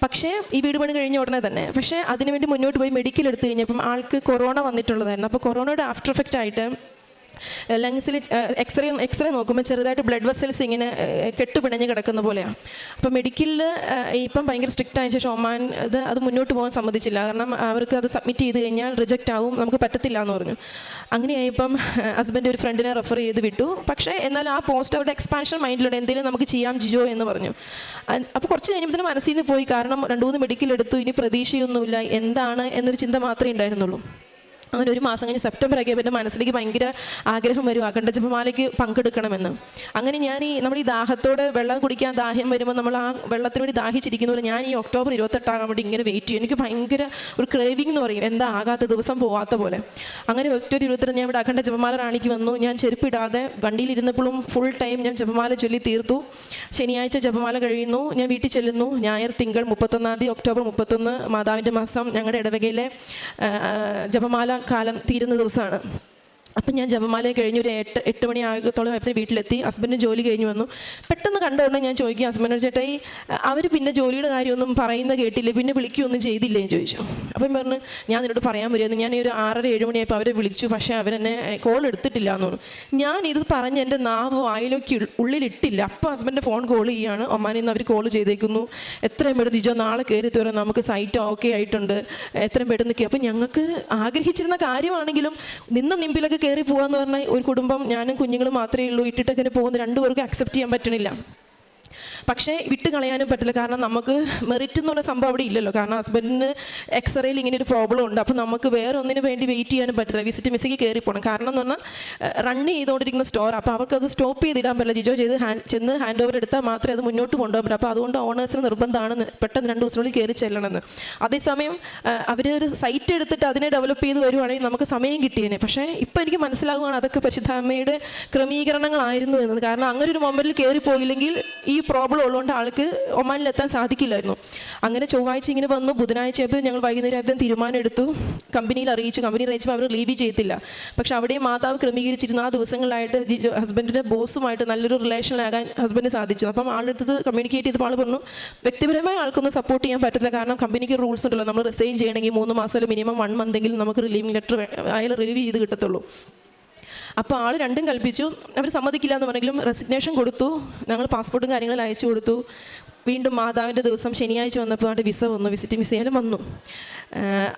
പക്ഷേ ഈ വീട് പണി കഴിഞ്ഞ ഉടനെ തന്നെ, പക്ഷേ അതിനുവേണ്ടി മുന്നോട്ട് പോയി മെഡിക്കൽ എടുത്തു കഴിഞ്ഞപ്പം ആൾക്ക് കൊറോണ വന്നിട്ടുള്ളതായിരുന്നു. അപ്പോൾ കൊറോണയുടെ ആഫ്റ്റർ എഫക്റ്റ് ആയിട്ട് ലങ്സിൽ എക്സ്റേ നോക്കുമ്പോൾ ചെറുതായിട്ട് ബ്ലഡ് വെസൽസ് ഇങ്ങനെ കെട്ടുപിണഞ്ഞ് കിടക്കുന്ന പോലെയാണ്. അപ്പോൾ മെഡിക്കലിൽ ഇപ്പം ഭയങ്കര സ്ട്രിക്റ്റ് ആയ ശേഷം ഒമാൻ അത് മുന്നോട്ട് പോകാൻ സമ്മതിച്ചില്ല. കാരണം അവർക്ക് അത് സബ്മിറ്റ് ചെയ്ത് കഴിഞ്ഞാൽ റിജക്റ്റ് ആവും, നമുക്ക് പറ്റത്തില്ല എന്ന് പറഞ്ഞു. അങ്ങനെയായിപ്പം ഹസ്ബൻഡ് ഒരു ഫ്രണ്ടിനെ റെഫർ ചെയ്ത് വിട്ടു. പക്ഷേ എന്നാൽ ആ പോസ്റ്റ് അവരുടെ എക്സ്പാൻഷൻ മൈൻഡിലൂടെ എന്തെങ്കിലും നമുക്ക് ചെയ്യാം ജിജോ എന്ന് പറഞ്ഞു. അപ്പോൾ കുറച്ച് കഴിഞ്ഞപ്പോൾ മനസ്സിൽ നിന്ന് പോയി, കാരണം 2-3 മെഡിക്കൽ എടുത്തു, ഇനി പ്രതീക്ഷയൊന്നുമില്ല, എന്താണ് എന്നൊരു ചിന്ത മാത്രമേ ഉണ്ടായിരുന്നുള്ളൂ. അങ്ങനെ 1 മാസം കഴിഞ്ഞ് സെപ്റ്റംബർ ആക്കിയ എൻ്റെ മനസ്സിലേക്ക് ഭയങ്കര ആഗ്രഹം വരും അഖണ്ഡ ജപമാലയ്ക്ക് പങ്കെടുക്കണമെന്ന്. അങ്ങനെ ഞാൻ നമ്മുടെ ഈ ദാഹത്തോടെ വെള്ളം കുടിക്കാൻ ദാഹ്യം വരുമ്പോൾ നമ്മൾ ആ വെള്ളത്തിന് വേണ്ടി ദാഹിച്ചിരിക്കുന്ന പോലെ ഞാൻ ഈ ഒക്ടോബർ 28 വേണ്ടി ഇങ്ങനെ വെയിറ്റ് ചെയ്യും. എനിക്ക് ഭയങ്കര ഒരു ക്രേവിംഗ് എന്ന് പറയും, എന്താ ആകാത്ത ദിവസം പോവാത്ത പോലെ. അങ്ങനെ ഒക്ടോബർ 22 ഞാൻ ഇവിടെ അഖണ്ഡ ജപമാല റാണിക്ക് വന്നു. ഞാൻ ചെരുപ്പിടാതെ വണ്ടിയിലിരുന്നപ്പോഴും ഫുൾ ടൈം ഞാൻ ജപമാല ചൊല്ലി തീർത്തു. ശനിയാഴ്ച ജപമാല കഴിയുന്നു, ഞാൻ വീട്ടിൽ ചെല്ലുന്നു. ഞായർ തിങ്കൾ 31 ഒക്ടോബർ 31 മാതാവിൻ്റെ മാസം ഞങ്ങളുടെ ഇടവകയിലെ ജപമാല കാലം തീരുന്ന ദിവസമാണ്. അപ്പം ഞാൻ ജപമാല കഴിഞ്ഞ് ഒരു 8 മണി ആകത്തോളം ആയപ്പോൾ വീട്ടിലെത്തി. ഹസ്ബൻഡിന് ജോലി കഴിഞ്ഞ് വന്നു. പെട്ടെന്ന് കണ്ടുകൊണ്ട് ഞാൻ ചോദിക്കും ഹസ്ബൻഡിനോട്, ചേട്ടായി അവർ പിന്നെ ജോലിയുടെ കാര്യമൊന്നും പറയുന്നത് കേട്ടില്ലേ, പിന്നെ വിളിക്കുകയൊന്നും ചെയ്തില്ലേ എന്ന് ചോദിച്ചു. അപ്പം പറഞ്ഞു, ഞാൻ നിന്നോട് പറയാൻ വരുമായിരുന്നു, ഞാൻ ഒരു 6-7 മണിയായപ്പോൾ അവരെ വിളിച്ചു, പക്ഷേ അവരെന്നെ കോൾ എടുത്തിട്ടില്ല എന്ന് പറഞ്ഞു. ഞാൻ ഇത് പറഞ്ഞ് എൻ്റെ നാവ് വായിലേക്ക് ഉള്ളിലിട്ടില്ല. അപ്പോൾ ഹസ്ബൻഡിൻ്റെ ഫോൺ കോൾ ചെയ്യുകയാണ്, ഒമാനിൽ നിന്ന് അവർ കോൾ ചെയ്തേക്കുന്നു, എത്രയും പെട്ടെന്ന് ജിജോ നാളെ കയറി തരാം, നമുക്ക് സൈറ്റ് ഓക്കെ ആയിട്ടുണ്ട്, എത്രയും പെട്ടെന്ന് നിൽക്കുക. അപ്പം ഞങ്ങൾക്ക് ആഗ്രഹിച്ചിരുന്ന കാര്യമാണെങ്കിലും നിമ്പിലൊക്കെ കയറി പോകാന്ന് പറഞ്ഞാൽ ഒരു കുടുംബം, ഞാനും കുഞ്ഞുങ്ങളും മാത്രമേ ഉള്ളൂ, ഇട്ടിട്ടൊക്കെ പോകുന്ന 2 പേർക്കും അക്സെപ്റ്റ് ചെയ്യാൻ പറ്റണില്ല. പക്ഷേ വിട്ട് കളയാനും പറ്റില്ല, കാരണം നമുക്ക് മെറിറ്റ് എന്ന് പറഞ്ഞ സംഭവം അവിടെ ഇല്ലല്ലോ. കാരണം ഹസ്ബൻഡിന് എക്സ്റേയിൽ ഇങ്ങനെ ഒരു പ്രോബ്ലം ഉണ്ട്. അപ്പോൾ നമുക്ക് വേറെ ഒന്നിനു വേണ്ടി വെയിറ്റ് ചെയ്യാനും പറ്റില്ല, വിസിറ്റ് മിസ്സിക്ക് കയറി പോകണം. കാരണം എന്ന് പറഞ്ഞാൽ റൺ ചെയ്തുകൊണ്ടിരിക്കുന്ന സ്റ്റോർ, അപ്പോൾ അവർക്കത് സ്റ്റോപ്പ് ചെയ്തിടാൻ പറ്റില്ല. ജിജോ ചെന്ന് ഹാൻഡ് ഓവർ എടുത്താൽ മാത്രമേ അത് മുന്നോട്ട് കൊണ്ടുപോകാൻ പറ്റും. അപ്പോൾ അതുകൊണ്ട് ഓണേഴ്സിന് നിർബന്ധമാണ് പെട്ടെന്ന് 2 ദിവസത്തിനുള്ളിൽ കയറി ചെല്ലണമെന്ന്. അതേസമയം അവർ ഒരു സൈറ്റ് എടുത്തിട്ട് അതിനെ ഡെവലപ്പ് ചെയ്ത് വരുവാണെങ്കിൽ നമുക്ക് സമയം കിട്ടിയേനെ. പക്ഷേ ഇപ്പോൾ എനിക്ക് മനസ്സിലാകുകയാണ് അതൊക്കെ പരിശുദ്ധ അമ്മയുടെ ക്രമീകരണങ്ങളായിരുന്നു എന്നത്. കാരണം അങ്ങനെ ഒരു മൊമെൻറ്റിൽ കയറി പോയില്ലെങ്കിൽ ഈ പ്രോബ്ലം പ്രോബ്ലം ഉള്ളതുകൊണ്ട് ആൾക്ക് ഒമാനിലെത്താൻ സാധിക്കില്ലായിരുന്നു. അങ്ങനെ ചൊവ്വാഴ്ച ഇങ്ങനെ വന്നു. ബുധനാഴ്ച ആയപ്പോൾ ഞങ്ങൾ വൈകുന്നേരം ആയപ്പോൾ തീരുമാനം എടുത്തു. കമ്പനിയിൽ അറിയിച്ചപ്പോൾ അവർ ലീവ് ചെയ്യത്തില്ല. പക്ഷെ അവിടെയും മാതാവ് ക്രമീകരിച്ചിരുന്നു. ആ ദിവസങ്ങളിലായിട്ട് ഹസ്ബൻഡിൻ്റെ ബോസുമായിട്ട് നല്ലൊരു റിലേഷനിലാകാൻ ഹസ്ബൻഡിന് സാധിച്ചു. അപ്പം ആളുടെ അടുത്ത് കമ്മ്യൂണിക്കേറ്റ് ചെയ്തപ്പോൾ ആൾ പറഞ്ഞു, വ്യക്തിപരമായി ആൾക്കൊന്നും സപ്പോർട്ട് ചെയ്യാൻ പറ്റില്ല, കാരണം കമ്പനിക്ക് റൂൾസ് ഉണ്ടല്ലോ, നമ്മൾ റിസൈൻ ചെയ്യണമെങ്കിൽ 3 മാസം മിനിമം 1 മന്തെങ്കിലും നമുക്ക് റിലീവിംഗ് ലെറ്റർ അയാൾ റിലീവ് ചെയ്ത് കിട്ടത്തുള്ളൂ. അപ്പോൾ ആൾ രണ്ടും കൽപ്പിച്ചു. അവർ സമ്മതിക്കില്ല എന്ന് പറഞ്ഞെങ്കിലും റെസിഗ്നേഷൻ കൊടുത്തു. ഞങ്ങൾ പാസ്പോർട്ടും കാര്യങ്ങളും അയച്ചു കൊടുത്തു. വീണ്ടും മാതാവിൻ്റെ ദിവസം ശനിയാഴ്ച വന്നപ്പോൾ അവിടെ വിസ വന്നു, വിസിറ്റിംഗ് വിസയിലും വന്നു.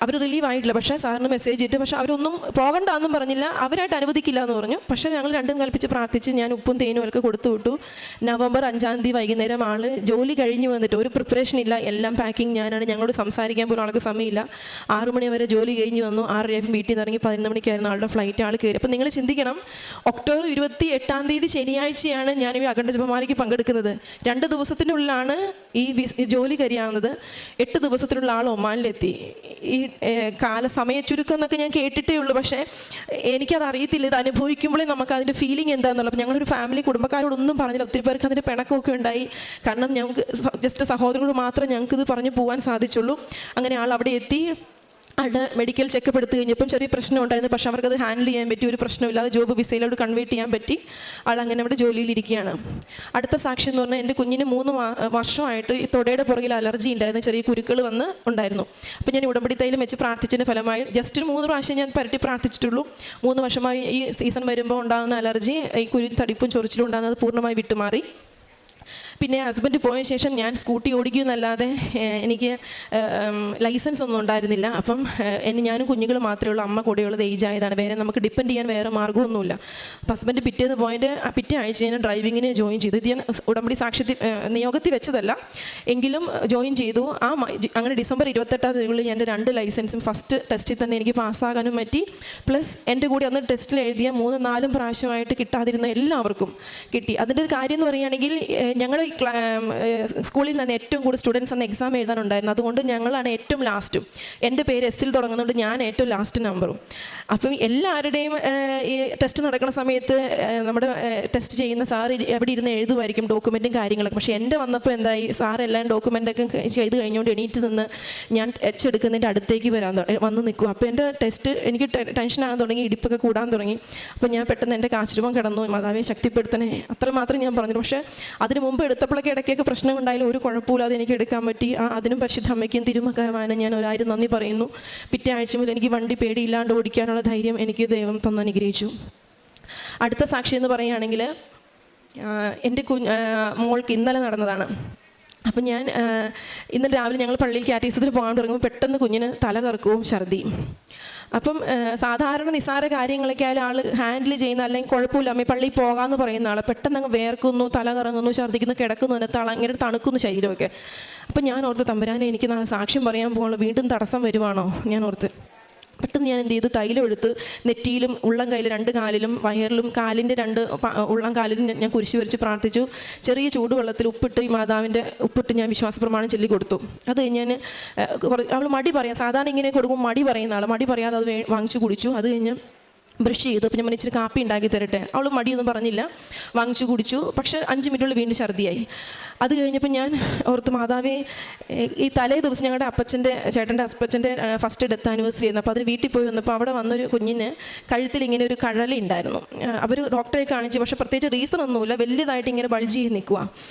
അവർ റിലീവ് ആയിട്ടില്ല. പക്ഷേ സാറിന് മെസ്സേജ് ഇട്ട്, പക്ഷേ അവരൊന്നും പോകണ്ടെന്നും പറഞ്ഞില്ല, അവരായിട്ട് അനുവദിക്കില്ല എന്ന് പറഞ്ഞു. പക്ഷേ ഞങ്ങൾ രണ്ടും കൽപ്പിച്ച് പ്രാർത്ഥിച്ച് ഞാൻ ഉപ്പും തേനും ഒക്കെ കൊടുത്തു വിട്ടു. നവംബർ 5-ാം തീയതി വൈകുന്നേരം ആൾ ജോലി കഴിഞ്ഞ് വന്നിട്ട്, ഒരു പ്രിപ്പറേഷൻ ഇല്ല, എല്ലാം പാക്കിങ് ഞാനാണ്. ഞങ്ങളോട് സംസാരിക്കാൻ പോലും ആൾക്ക് സമയമില്ല. 6 മണി വരെ ജോലി കഴിഞ്ഞ് വന്നു. 6:30 വീട്ടിൽ നിന്ന് ഇറങ്ങി 11 മണിക്കായിരുന്നു ആളുടെ ഫ്ലൈറ്റ്. ആൾ കയറി. അപ്പോൾ നിങ്ങൾ ചിന്തിക്കണം, ഒക്ടോബർ 28-ാം തീയതി ശനിയാഴ്ചയാണ് ഞാൻ ഈ അഖണ്ഡ ജപമാലയ്ക്ക് പങ്കെടുക്കുന്നത്. 2 ദിവസത്തിനുള്ളിലാണ് ഈ ജോലി കരിയാവുന്നത്. 8 ദിവസത്തിലുള്ള ആൾ ഒമാനിലെത്തി. ഈ സമയ ചുരുക്കം എന്നൊക്കെ ഞാൻ കേട്ടിട്ടേ ഉള്ളൂ. പക്ഷേ എനിക്കത് അറിയത്തില്ല. ഇത് അനുഭവിക്കുമ്പോഴേ നമുക്ക് അതിൻ്റെ ഫീലിംഗ് എന്താണെന്നുള്ളത്. അപ്പോൾ ഞങ്ങളൊരു ഫാമിലി കുടുംബക്കാരോടൊന്നും പറഞ്ഞില്ല. ഒത്തിരി പേർക്ക് അതിൻ്റെ പിണക്കമൊക്കെ ഉണ്ടായി. കാരണം ഞങ്ങൾക്ക് ജസ്റ്റ് സഹോദരങ്ങളോട് മാത്രമേ ഞങ്ങൾക്കിത് പറഞ്ഞ് പോകാൻ സാധിച്ചുള്ളൂ. അങ്ങനെ ആൾ അവിടെ എത്തി. ആളുടെ മെഡിക്കൽ ചെക്കപ്പ് എടുത്തു കഴിഞ്ഞപ്പം ചെറിയ പ്രശ്നം ഉണ്ടായിരുന്നു. പക്ഷേ അവർക്കത് ഹാൻഡിൽ ചെയ്യാൻ പറ്റി, ഒരു പ്രശ്നമില്ലാതെ ജോബ് വിസയിലോട്ട് കൺവേർട്ട് ചെയ്യാൻ പറ്റി. ആൾ അങ്ങനെ അവിടെ ജോലിയിലിരിക്കുകയാണ്. അടുത്ത സാക്ഷി എന്ന് പറഞ്ഞാൽ, എൻ്റെ കുഞ്ഞിന് 3 വർഷമായിട്ട് ഈ തൊടയുടെ പുറകിൽ അലർജി ഉണ്ടായിരുന്നു, ചെറിയ കുരുക്കൾ ഉണ്ടായിരുന്നു. അപ്പോൾ ഞാൻ ഉടമ്പടി തൈലം വെച്ച് പ്രാർത്ഥിച്ചതിൻ്റെ ഫലമായി ജസ്റ്റ് 3 പ്രാവശ്യം ഞാൻ പരട്ടി പ്രാർത്ഥിച്ചിട്ടുള്ളൂ. 3 വർഷമായി ഈ സീസൺ വരുമ്പോൾ ഉണ്ടാകുന്ന അലർജി, ഈ തടിപ്പും ചൊറിച്ചിലും ഉണ്ടാകുന്നത് പൂർണ്ണമായി വിട്ടുമാറി. പിന്നെ ഹസ്ബൻഡ് പോയ ശേഷം ഞാൻ സ്കൂട്ടി ഓടിക്കുമെന്നല്ലാതെ എനിക്ക് ലൈസൻസ് ഒന്നും ഉണ്ടായിരുന്നില്ല. അപ്പം ഞാനും കുഞ്ഞുങ്ങൾ മാത്രമേ ഉള്ളൂ. അമ്മ കൂടെയുള്ളത് ഏജ് ആയതാണ്. വേറെ നമുക്ക് ഡിപ്പെൻഡ് ചെയ്യാൻ വേറെ മാർഗ്ഗമൊന്നുമില്ല. അപ്പം ഹസ്ബൻഡ് പിറ്റേ ആഴ്ച ഞാൻ ഡ്രൈവിങ്ങിന് ജോയിൻ ചെയ്തു. ഇത് ഞാൻ ഉടമ്പടി സാക്ഷ്യത്തിൽ നിയോഗത്തിൽ വെച്ചതല്ല, എങ്കിലും ജോയിൻ ചെയ്തു. അങ്ങനെ ഡിസംബർ 28-ാം തീയതികളിൽ എൻ്റെ 2 ലൈസൻസും ഫസ്റ്റ് ടെസ്റ്റിൽ തന്നെ എനിക്ക് പാസ്സാകാനും പറ്റി. പ്ലസ് എൻ്റെ കൂടെ അന്ന് ടെസ്റ്റിൽ എഴുതിയ 3-4 പ്രാവശ്യമായിട്ട് കിട്ടാതിരുന്ന എല്ലാവർക്കും കിട്ടി. അതിൻ്റെ ഒരു കാര്യം എന്ന് പറയുകയാണെങ്കിൽ, ഞങ്ങൾ സ്കൂളിൽ നിന്ന് ഏറ്റവും കൂടുതൽ സ്റ്റുഡൻസ് അന്ന് എക്സാം എഴുതാനുണ്ടായിരുന്നു. അതുകൊണ്ട് ഞങ്ങളാണ് ഏറ്റവും ലാസ്റ്റും. എൻ്റെ പേര് S-ൽ തുടങ്ങുന്നതുകൊണ്ട് ഞാൻ ഏറ്റവും ലാസ്റ്റ് നമ്പറും. അപ്പം എല്ലാവരുടെയും ഈ ടെസ്റ്റ് നടക്കുന്ന സമയത്ത് നമ്മുടെ ടെസ്റ്റ് ചെയ്യുന്ന സാർ എവിടെ ഇരുന്ന് എഴുതുമായിരിക്കും ഡോക്യുമെൻറ്റും കാര്യങ്ങളൊക്കെ. പക്ഷേ എൻ്റെ വന്നപ്പോൾ എന്തായി, സാർ എല്ലാം ഡോക്യുമെൻ്റൊക്കെ ചെയ്ത് കഴിഞ്ഞുകൊണ്ട് എണീറ്റ് നിന്ന് ഞാൻ എടുക്കുന്നതിൻ്റെ അടുത്തേക്ക് വന്ന് നിൽക്കും. അപ്പോൾ എൻ്റെ ടെസ്റ്റ് എനിക്ക് ടെൻഷനാകാൻ തുടങ്ങി, ഇടിപ്പൊക്കെ കൂടാൻ തുടങ്ങി. അപ്പോൾ ഞാൻ പെട്ടെന്ന് എൻ്റെ കാശുരൂപം കിടന്നു. മാതാവെ ശക്തിപ്പെടുത്തണേ, അത്രമാത്രം ഞാൻ പറഞ്ഞു. പക്ഷേ അതിന് മുമ്പ് എടുത്തപ്പോഴൊക്കെ ഇടയ്ക്കൊക്കെ പ്രശ്നമുണ്ടായാലും ഒരു കുഴപ്പമില്ലാതെ എനിക്ക് എടുക്കാൻ പറ്റി. അതിനും പരിശുദ്ധ അമ്മയ്ക്കും തിരുമകമാനം ഞാൻ 1000 നന്ദി പറയുന്നു. പിറ്റേ ആഴ്ച മുതൽ എനിക്ക് വണ്ടി പേടിയില്ലാണ്ട് ഓടിക്കാനുള്ള ധൈര്യം എനിക്ക് ദൈവം തന്നനുഗ്രഹിച്ചു. അടുത്ത സാക്ഷി എന്ന് പറയുകയാണെങ്കിൽ, എൻ്റെ മോൾക്ക് ഇന്നലെ നടന്നതാണ്. അപ്പം ഞാൻ ഇന്നലെ രാവിലെ ഞങ്ങൾ പള്ളിയിൽ കാറ്റീസത്തിൽ പോകാൻ തുടങ്ങുമ്പോൾ പെട്ടെന്ന് കുഞ്ഞിന് തല കറക്കവും ഛർദിയും. അപ്പം സാധാരണ നിസ്സാര കാര്യങ്ങളൊക്കെ ആയാലും ആൾ ഹാൻഡിൽ ചെയ്യുന്ന, അല്ലെങ്കിൽ കുഴപ്പമില്ല അമ്മ പള്ളിയിൽ പോകാമെന്ന് പറയുന്ന ആൾ പെട്ടെന്ന് അങ്ങ് വേർക്കുന്നു, തല കറങ്ങുന്നു, ഛർദ്ദിക്കുന്നു, കിടക്കുന്നു, അങ്ങനെ തണുക്കുന്നു ശരീരമൊക്കെ. അപ്പം ഞാൻ ഓർത്ത്, തമ്പുരാനെ എനിക്ക് നാളെ സാക്ഷ്യം പറയാൻ പോകുള്ളൂ, വീണ്ടും തടസ്സം വരുവാണോ ഞാൻ ഓർത്ത്. പെട്ടെന്ന് ഞാൻ എന്ത് ചെയ്തു, തൈലം എടുത്ത് നെറ്റിയിലും ഉള്ളം കയ്യിൽ 2 കാലിലും വയറിലും കാലിൻ്റെ 2 ഉള്ളം കാലിലും ഞാൻ കുരിശ് വരച്ച് പ്രാർത്ഥിച്ചു. ചെറിയ ചൂടുവെള്ളത്തിൽ ഉപ്പിട്ട്, ഈ മാതാവിൻ്റെ ഉപ്പിട്ട് ഞാൻ വിശ്വാസപ്രമാണം ചൊല്ലി കൊടുത്തു. അത് കഴിഞ്ഞ് ഞാൻ അവൾ മടി പറയാം, സാധാരണ ഇങ്ങനെ കൊടുക്കും മടി പറയുന്ന ആൾ, മടി പറയാതെ അത് വാങ്ങിച്ചു കുടിച്ചു. അത് കഴിഞ്ഞ് ബ്രഷ് ചെയ്തു. അപ്പോൾ ഞാൻ ഇച്ചിരി കാപ്പി ഉണ്ടാക്കി തരട്ടെ, അവൾ മടിയൊന്നും പറഞ്ഞില്ല, വാങ്ങിച്ചു കുടിച്ചു. പക്ഷേ 5 മിനിറ്റുള്ളിൽ വീണ്ടും ഛർദിയായി. അത് കഴിഞ്ഞപ്പോൾ ഞാൻ ഓർത്ത്, മാതാവേ ഈ തലേ ദിവസം ഞങ്ങളുടെ ചേട്ടൻ്റെ അപ്പച്ചൻ്റെ ഫസ്റ്റ് ഡെത്ത് ആനിവേഴ്സറി ആയിരുന്നു. അപ്പോൾ അതിന് വീട്ടിൽ പോയി വന്നപ്പോൾ അവിടെ വന്നൊരു കുഞ്ഞിന് കഴുത്തിൽ ഇങ്ങനെ ഒരു കഴല ഉണ്ടായിരുന്നു. അവർ ഡോക്ടറെ കാണിച്ചു, പക്ഷേ പ്രത്യേകിച്ച് റീസൺ ഒന്നുമില്ല, വലിയതായിട്ട് ഇങ്ങനെ ബൾജ് ചെയ്ത് നിൽക്കുക.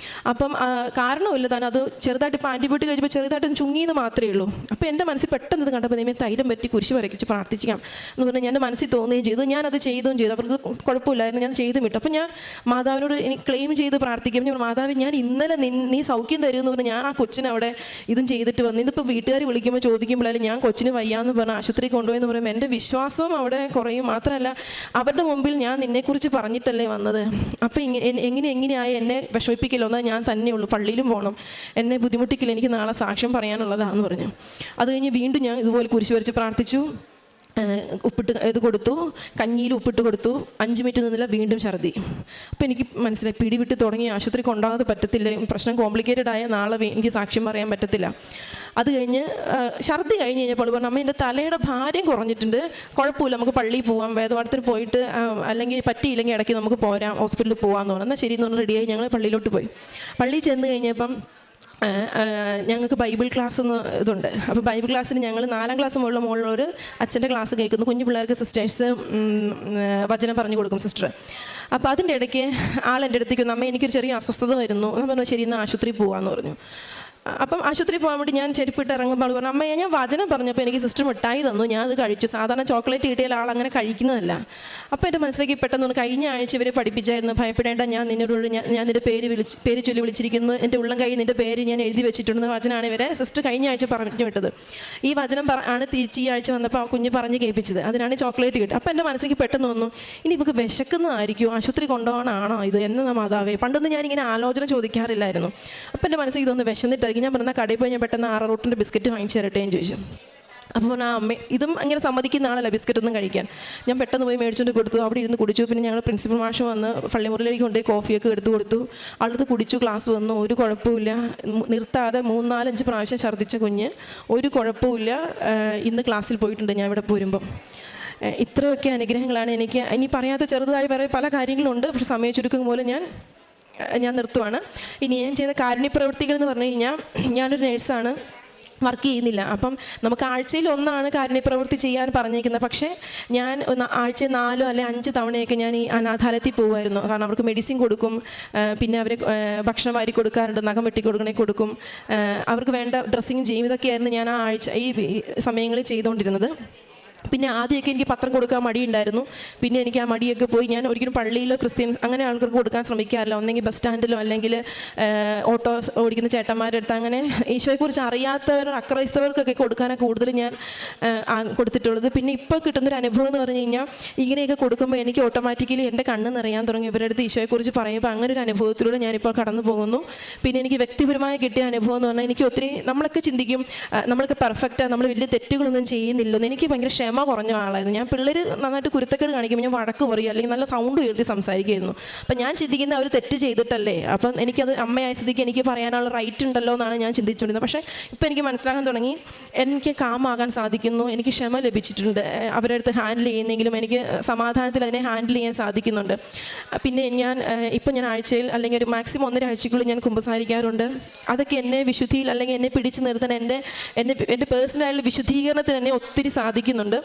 അപ്പം കാരണമില്ല താൻ, അത് ചെറുതായിട്ട് ഇപ്പോൾ ആൻറ്റിബയോട്ടിക് കഴിച്ചപ്പോൾ ചെറുതായിട്ട് ചുങ്ങിയെന്ന് മാത്രമേ ഉള്ളൂ. അപ്പോൾ എൻ്റെ മനസ്സിൽ പെട്ടെന്ന് ഇത് കണ്ടപ്പോൾ ദൈവമേ തൈലം പറ്റി കുരിശ് വരയ്ച്ച് പ്രാർത്ഥിക്കാം എന്ന് പറഞ്ഞാൽ എൻ്റെ മനസ്സിൽ തോന്നുകയും ചെയ്തു. ഞാനത് ചെയ്തു. അവർക്ക് കുഴപ്പമില്ലായിരുന്നു, ഞാൻ ചെയ്തു വിട്ടു. അപ്പോൾ ഞാൻ മാതാവിനോട് എനിക്ക് ക്ലെയിം ചെയ്ത് പ്രാർത്ഥിക്കും. ഞാൻ മാതാവ്, ഞാൻ ഇന്നലെ നീ സൗഖ്യം തരുമെന്ന് പറഞ്ഞ് ഞാൻ ആ കൊച്ചിനെ അവിടെ ഇതും ചെയ്തിട്ട് വന്നു. ഇതിപ്പോൾ വീട്ടുകാർ വിളിക്കുമ്പോൾ ചോദിക്കുമ്പോഴായാലും ഞാൻ കൊച്ചിന് വയ്യാന്ന് പറഞ്ഞ് ആശുപത്രി കൊണ്ടുപോയെന്ന് പറയുമ്പോൾ എൻ്റെ വിശ്വാസവും അവിടെ കുറയും. മാത്രമല്ല അവരുടെ മുമ്പിൽ ഞാൻ നിന്നെക്കുറിച്ച് പറഞ്ഞിട്ടല്ലേ വന്നത്. അപ്പോൾ എങ്ങനെയായി എന്നെ വിഷമിപ്പിക്കില്ല, എന്നാൽ ഞാൻ തന്നെയുള്ളൂ, പള്ളിയിലും പോകണം, എന്നെ ബുദ്ധിമുട്ടിക്കില്ല, എനിക്ക് നാളെ സാക്ഷ്യം പറയാനുള്ളതാണെന്ന് പറഞ്ഞു. അത് കഴിഞ്ഞ് വീണ്ടും ഞാൻ ഇതുപോലെ കുരിശ് വരച്ച് പ്രാർത്ഥിച്ചു. ഉപ്പിട്ട് ഇത് കൊടുത്തു, കഞ്ഞിയിൽ ഉപ്പിട്ട് കൊടുത്തു. 5 മിനിറ്റ് നിന്നില്ല, വീണ്ടും ഛർദി. അപ്പോൾ എനിക്ക് മനസ്സിലായി പിടിവിട്ട് തുടങ്ങി, ആശുപത്രി കൊണ്ടാകാതെ പറ്റത്തില്ല, പ്രശ്നം കോംപ്ലിക്കേറ്റഡ് ആയ നാളെ എനിക്ക് സാക്ഷ്യം പറയാൻ പറ്റത്തില്ല. അത് കഴിഞ്ഞ് ഛർദി കഴിഞ്ഞ് കഴിഞ്ഞപ്പോൾ പറഞ്ഞു, അമ്മ എൻ്റെ തലയുടെ ഭാരം കുറഞ്ഞിട്ടുണ്ട്, കുഴപ്പമില്ല, നമുക്ക് പള്ളിയിൽ പോവാം, വേദപാഠത്തിന് പോയിട്ട് അല്ലെങ്കിൽ പറ്റിയില്ലെങ്കിൽ ഇടയ്ക്ക് നമുക്ക് പോരാം, ഹോസ്പിറ്റലിൽ പോകാമെന്ന് പറഞ്ഞു. എന്നാൽ ശരി എന്ന് പറഞ്ഞ് റെഡിയായി ഞങ്ങൾ പള്ളിയിലോട്ട് പോയി. പള്ളിയിൽ ചെന്ന് കഴിഞ്ഞപ്പം ഞങ്ങൾക്ക് ബൈബിൾ ക്ലാസ് എന്ന് ഇതുണ്ട്. അപ്പോൾ ബൈബിൾ ക്ലാസ്സിന് ഞങ്ങൾ 4ാം ക്ലാസ് മുകളിലൊരു അച്ഛൻ്റെ ക്ലാസ് കേൾക്കുന്നു. കുഞ്ഞു പിള്ളേർക്ക് സിസ്റ്റേഴ്സ് വചനം പറഞ്ഞു കൊടുക്കും സിസ്റ്റർ. അപ്പോൾ അതിൻ്റെ ഇടയ്ക്ക് എൻ്റെ അടുത്തേക്ക് വന്നു, അമ്മ എനിക്കൊരു ചെറിയ അസ്വസ്ഥത വരുന്നു. ഞാൻ പറഞ്ഞു ശരി, എന്നാൽ ആശുപത്രിയിൽ പോകാമെന്ന് പറഞ്ഞു. അപ്പം ആശുപത്രി പോകാൻ വേണ്ടി ഞാൻ ചെരുപ്പിട്ട് ഇറങ്ങുമ്പോൾ പറഞ്ഞു, അമ്മ ഞാൻ വചനം പറഞ്ഞപ്പോൾ എനിക്ക് സിസ്റ്റർ മിഠായി തന്നു, ഞാൻ അത് കഴിച്ചു. സാധാരണ ചോക്ലേറ്റ് കിട്ടിയാൽ ആളങ്ങനെ കഴിക്കുന്നതല്ല. അപ്പോൾ എൻ്റെ മനസ്സിലേക്ക് പെട്ടെന്ന് കഴിഞ്ഞ ആഴ്ച ഇവരെ പഠിപ്പിച്ചായിരുന്നു, ഭയപ്പെടേണ്ട, ഞാൻ നിന്നോട് ഞാൻ നിൻ്റെ പേര് ചൊല്ലി വിളിച്ചിരിക്കുന്നു, എൻ്റെ ഉള്ളം കൈ നിൻ്റെ പേര് ഞാൻ എഴുതി വെച്ചിട്ടുണ്ടെന്ന് വചനമാണ് ഇവരെ സിസ്റ്റർ കഴിഞ്ഞ ആഴ്ച പറഞ്ഞു വിട്ടത്. ഈ വചനം ആണ് തിരിച്ച് ഈ ആഴ്ച വന്നപ്പോൾ ആ കുഞ്ഞ് പറഞ്ഞ് കേൾപ്പിച്ചത്. അതിനാണ് ചോക്ലേറ്റ് കിട്ടുക. അപ്പോൾ എൻ്റെ മനസ്സിലേക്ക് പെട്ടെന്ന് വന്നു, ഇനി ഇവർക്ക് വിശക്കുന്നതായിരിക്കും, ആശുപത്രി കൊണ്ടുപോകണമാണോ ഇത്, എന്നാ മാതാവേ. പണ്ടൊന്നും ഞാനിങ്ങനെ ആലോചന ചോദിക്കാറില്ലായിരുന്നു. അപ്പോൾ എൻ്റെ മനസ്സിലേക്ക് ഇതൊന്ന് വിശന്നിട്ടായിരിക്കും. ഞാൻ പറഞ്ഞാൽ കടയിൽ പോയി ഞാൻ പെട്ടെന്ന് 6 റൂട്ടിൻ്റെ ബിസ്ക്കറ്റ് വാങ്ങിച്ചു തരട്ടെ എന്ന് ചോദിച്ചു. അപ്പോൾ അമ്മ ഇതും അങ്ങനെ സമ്മതിക്കുന്ന ആളല്ല ബിസ്ക്കറ്റൊന്നും കഴിക്കാൻ. ഞാൻ പെട്ടെന്ന് പോയി മേടിച്ചുകൊണ്ട് കൊടുത്തു, അവിടെ ഇരുന്ന് കുടിച്ചു. പിന്നെ ഞങ്ങൾ പ്രിൻസിപ്പൽ മാഷ് വന്ന് പള്ളിമുറിയിലേക്ക് കൊണ്ടുപോയി കോഫിയൊക്കെ എടുത്തു കൊടുത്തു. അടുത്ത് കുടിച്ചു, ക്ലാസ് വന്നു, ഒരു കുഴപ്പമില്ല, നിർത്താതെ 3-4-5 പ്രാവശ്യം ഛർദ്ദിച്ച കുഞ്ഞ്, ഒരു കുഴപ്പമില്ല, ഇന്ന് ക്ലാസ്സിൽ പോയിട്ടുണ്ട് ഞാൻ ഇവിടെ പോരുമ്പം. ഇത്രയൊക്കെ അനുഗ്രഹങ്ങളാണ് എനിക്ക്. ഇനി പറയാത്ത ചെറുതായി വേറെ പല കാര്യങ്ങളുണ്ട്, പക്ഷെ സമയം ചുരുക്കം പോലെ ഞാൻ നിർത്തുവാണ്. ഇനി ഞാൻ ചെയ്ത കാരുണ്യ പ്രവൃത്തികൾ എന്ന് പറഞ്ഞു കഴിഞ്ഞാൽ, ഞാനൊരു നേഴ്സാണ്, വർക്ക് ചെയ്യുന്നില്ല. അപ്പം നമുക്ക് ആഴ്ചയിൽ 1 കാരുണ്യ പ്രവൃത്തി ചെയ്യാൻ പറഞ്ഞേക്കുന്നത്. പക്ഷേ ഞാൻ ആഴ്ചയിൽ 4 അല്ലെങ്കിൽ 5 തവണയൊക്കെ ഞാൻ ഈ അനാഥാലയത്തിൽ പോകുമായിരുന്നു. കാരണം അവർക്ക് മെഡിസിൻ കൊടുക്കും, പിന്നെ അവരെ ഭക്ഷണം വാരി കൊടുക്കാറുണ്ട്, നഖം വെട്ടി കൊടുക്കും, അവർക്ക് വേണ്ട ഡ്രസ്സിങ് ചെയ്യും. ഇതൊക്കെയായിരുന്നു ഞാൻ ആ ആഴ്ച ഈ സമയങ്ങളിൽ ചെയ്തുകൊണ്ടിരുന്നത്. പിന്നെ ആദ്യമൊക്കെ എനിക്ക് പത്രം കൊടുക്കാൻ മടിയുണ്ടായിരുന്നു. പിന്നെ എനിക്ക് ആ മടിയൊക്കെ പോയി ഞാൻ ഒരിക്കലും പള്ളിയിലോ ക്രിസ്ത്യൻസ് അങ്ങനെ ആൾക്കാർക്ക് കൊടുക്കാൻ ശ്രമിക്കാറില്ല. ഒന്നെങ്കിൽ ബസ് സ്റ്റാൻഡിലോ അല്ലെങ്കിൽ ഓട്ടോ ഓടിക്കുന്ന ചേട്ടന്മാരുടെ അടുത്ത് അങ്ങനെ ഈശോയെക്കുറിച്ച് അറിയാത്തവർ അക്രൈസ്തവർക്കൊക്കെ കൊടുക്കാനൊക്കെ കൂടുതൽ ഞാൻ കൊടുത്തിട്ടുള്ളത്. പിന്നെ ഇപ്പോൾ കിട്ടുന്നൊരു അനുഭവം എന്ന് പറഞ്ഞു കഴിഞ്ഞാൽ, ഇങ്ങനെയൊക്കെ കൊടുക്കുമ്പോൾ എനിക്ക് ഓട്ടോമാറ്റിക്കലി എൻ്റെ കണ്ണ് നിറയാൻ തുടങ്ങി. ഇവരുടെ അടുത്ത് ഈശോയെക്കുറിച്ച് പറയുമ്പോൾ അങ്ങനെ ഒരു അനുഭവത്തിലൂടെ ഞാനിപ്പോൾ കടന്നു പോകുന്നു. പിന്നെ എനിക്ക് വ്യക്തിപരമായി കിട്ടിയ അനുഭവം എന്ന് പറഞ്ഞാൽ, എനിക്ക് ഒത്തിരി നമ്മളൊക്കെ ചിന്തിക്കും നമ്മളൊക്കെ പെർഫെക്റ്റാണ്, നമ്മൾ വലിയ തെറ്റുകളൊന്നും ചെയ്യുന്നില്ലെന്ന്. എനിക്ക് ഭയങ്കര ക്ഷമ കുറഞ്ഞ ആളായിരുന്നു ഞാൻ. പിള്ളേർ നന്നായിട്ട് കുരുത്തക്കേട് കാണിക്കുമ്പോൾ ഞാൻ വഴക്ക് പറയും, അല്ലെങ്കിൽ നല്ല സൗണ്ട് ഉയർത്തി സംസാരിക്കുമായിരുന്നു. അപ്പം ഞാൻ ചിന്തിക്കുന്ന അവർ തെറ്റ് ചെയ്തിട്ടല്ലേ, അപ്പം എനിക്കത് അമ്മയായ സ്ഥിതിക്ക് എനിക്ക് പറയാനുള്ള റൈറ്റ് ഉണ്ടല്ലോ എന്നാണ് ഞാൻ ചിന്തിച്ചുകൊണ്ടിരുന്നത്. പക്ഷേ ഇപ്പം എനിക്ക് മനസ്സിലാക്കാൻ തുടങ്ങി, എനിക്ക് കാമാകാൻ സാധിക്കുന്നു, എനിക്ക് ക്ഷമ ലഭിച്ചിട്ടുണ്ട്. അവരുടെ അടുത്ത് ഹാൻഡിൽ ചെയ്യുന്നെങ്കിലും എനിക്ക് സമാധാനത്തിൽ അതിനെ ഹാൻഡിൽ ചെയ്യാൻ സാധിക്കുന്നുണ്ട്. പിന്നെ ഇപ്പം ഞാൻ ആഴ്ചയിൽ അല്ലെങ്കിൽ ഒരു മാക്സിമം 1.5 ആഴ്ചക്കുള്ളിൽ ഞാൻ കുമ്പസാരിക്കാറുണ്ട്. അതൊക്കെ എന്നെ വിശുദ്ധിയിൽ അല്ലെങ്കിൽ എന്നെ പിടിച്ചു നിർത്താൻ എൻ്റെ പേഴ്സണലായിട്ടുള്ള വിശുദ്ധീകരണത്തിന് എന്നെ ഒത്തിരി സാധിക്കുന്നുണ്ട്.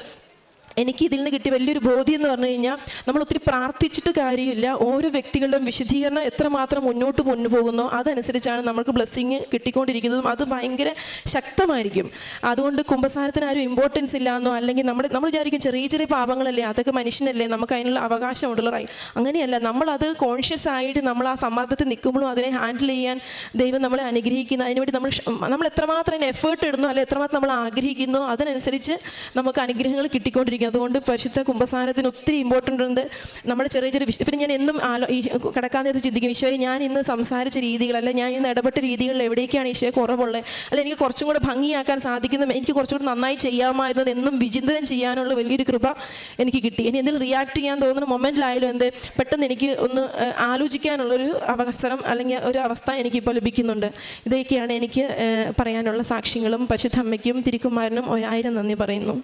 എനിക്ക് ഇതിൽ നിന്ന് കിട്ടിയ വലിയൊരു ബോധ്യം എന്ന് പറഞ്ഞു കഴിഞ്ഞാൽ, നമ്മൾ ഒത്തിരി പ്രാർത്ഥിച്ചിട്ട് കാര്യമില്ല, ഓരോ വ്യക്തികളുടെയും വിശുദ്ധീകരണം എത്രമാത്രം മുന്നോട്ട് പോകുന്നോ അതനുസരിച്ചാണ് നമുക്ക് ബ്ലെസ്സിങ് കിട്ടിക്കൊണ്ടിരിക്കുന്നതും. അത് ഭയങ്കര ശക്തമായിരിക്കും. അതുകൊണ്ട് കുമ്പസാരത്തിന് ആരും ഇമ്പോർട്ടൻസ് ഇല്ലാന്നോ, അല്ലെങ്കിൽ നമ്മൾ വിചാരിക്കും ചെറിയ ചെറിയ പാപങ്ങളല്ലേ, അതൊക്കെ മനുഷ്യനല്ലേ, നമുക്ക് അതിനുള്ള അവകാശമുള്ള അങ്ങനെയല്ല. നമ്മളത് കോൺഷ്യസ് ആയിട്ട് നമ്മൾ ആ സമ്മർദ്ദത്തിൽ നിൽക്കുമ്പോഴും അതിനെ ഹാൻഡിൽ ചെയ്യാൻ ദൈവം നമ്മളെ അനുഗ്രഹിക്കുന്നു. അതിനുവേണ്ടി നമ്മൾ എത്രമാത്രം എഫേർട്ട് ഇടുന്നു, അല്ലെങ്കിൽ എത്രമാത്രം നമ്മൾ ആഗ്രഹിക്കുന്നു, അതിനനുസരിച്ച് നമുക്ക് അനുഗ്രഹങ്ങൾ കിട്ടിക്കൊണ്ടിരിക്കും. അതുകൊണ്ട് പരിശുദ്ധ കുമ്പസാരത്തിന് ഒത്തിരി ഇമ്പോർട്ടൻ്റ് ഉണ്ട്. നമ്മുടെ ചെറിയ പിന്നെ ഞാൻ എന്നും കിടക്കാൻ നേരത്ത് ചിന്തിക്കും, ഈശോയെ ഞാൻ ഇന്ന് സംസാരിച്ച രീതികൾ, അല്ല ഞാൻ ഇന്ന് ഇടപെട്ട രീതികളിൽ എവിടേക്കാണ് ഈശോയെ കുറവുള്ളത്, അല്ല എനിക്ക് കുറച്ചും കൂടെ ഭംഗിയാക്കാൻ സാധിക്കുന്ന, എനിക്ക് കുറച്ചും കൂടെ നന്നായി ചെയ്യാമായിരുന്നത് എന്നും വിചിന്തനം ചെയ്യാനുള്ള വലിയൊരു കൃപ എനിക്ക് കിട്ടി. ഇനി എന്തെങ്കിലും റിയാക്ട് ചെയ്യാൻ തോന്നുന്ന മൊമെൻറ്റിലായാലും പെട്ടെന്ന് എനിക്ക് ഒന്ന് ആലോചിക്കാനുള്ളൊരു അവസരം അല്ലെങ്കിൽ ഒരു അവസ്ഥ എനിക്കിപ്പോൾ ലഭിക്കുന്നുണ്ട്. ഇതൊക്കെയാണ് എനിക്ക് പറയാനുള്ള സാക്ഷ്യങ്ങളും. പരിശുദ്ധ അമ്മയ്ക്കും തിരുക്കുമാരനും 1000 നന്ദി പറയുന്നു.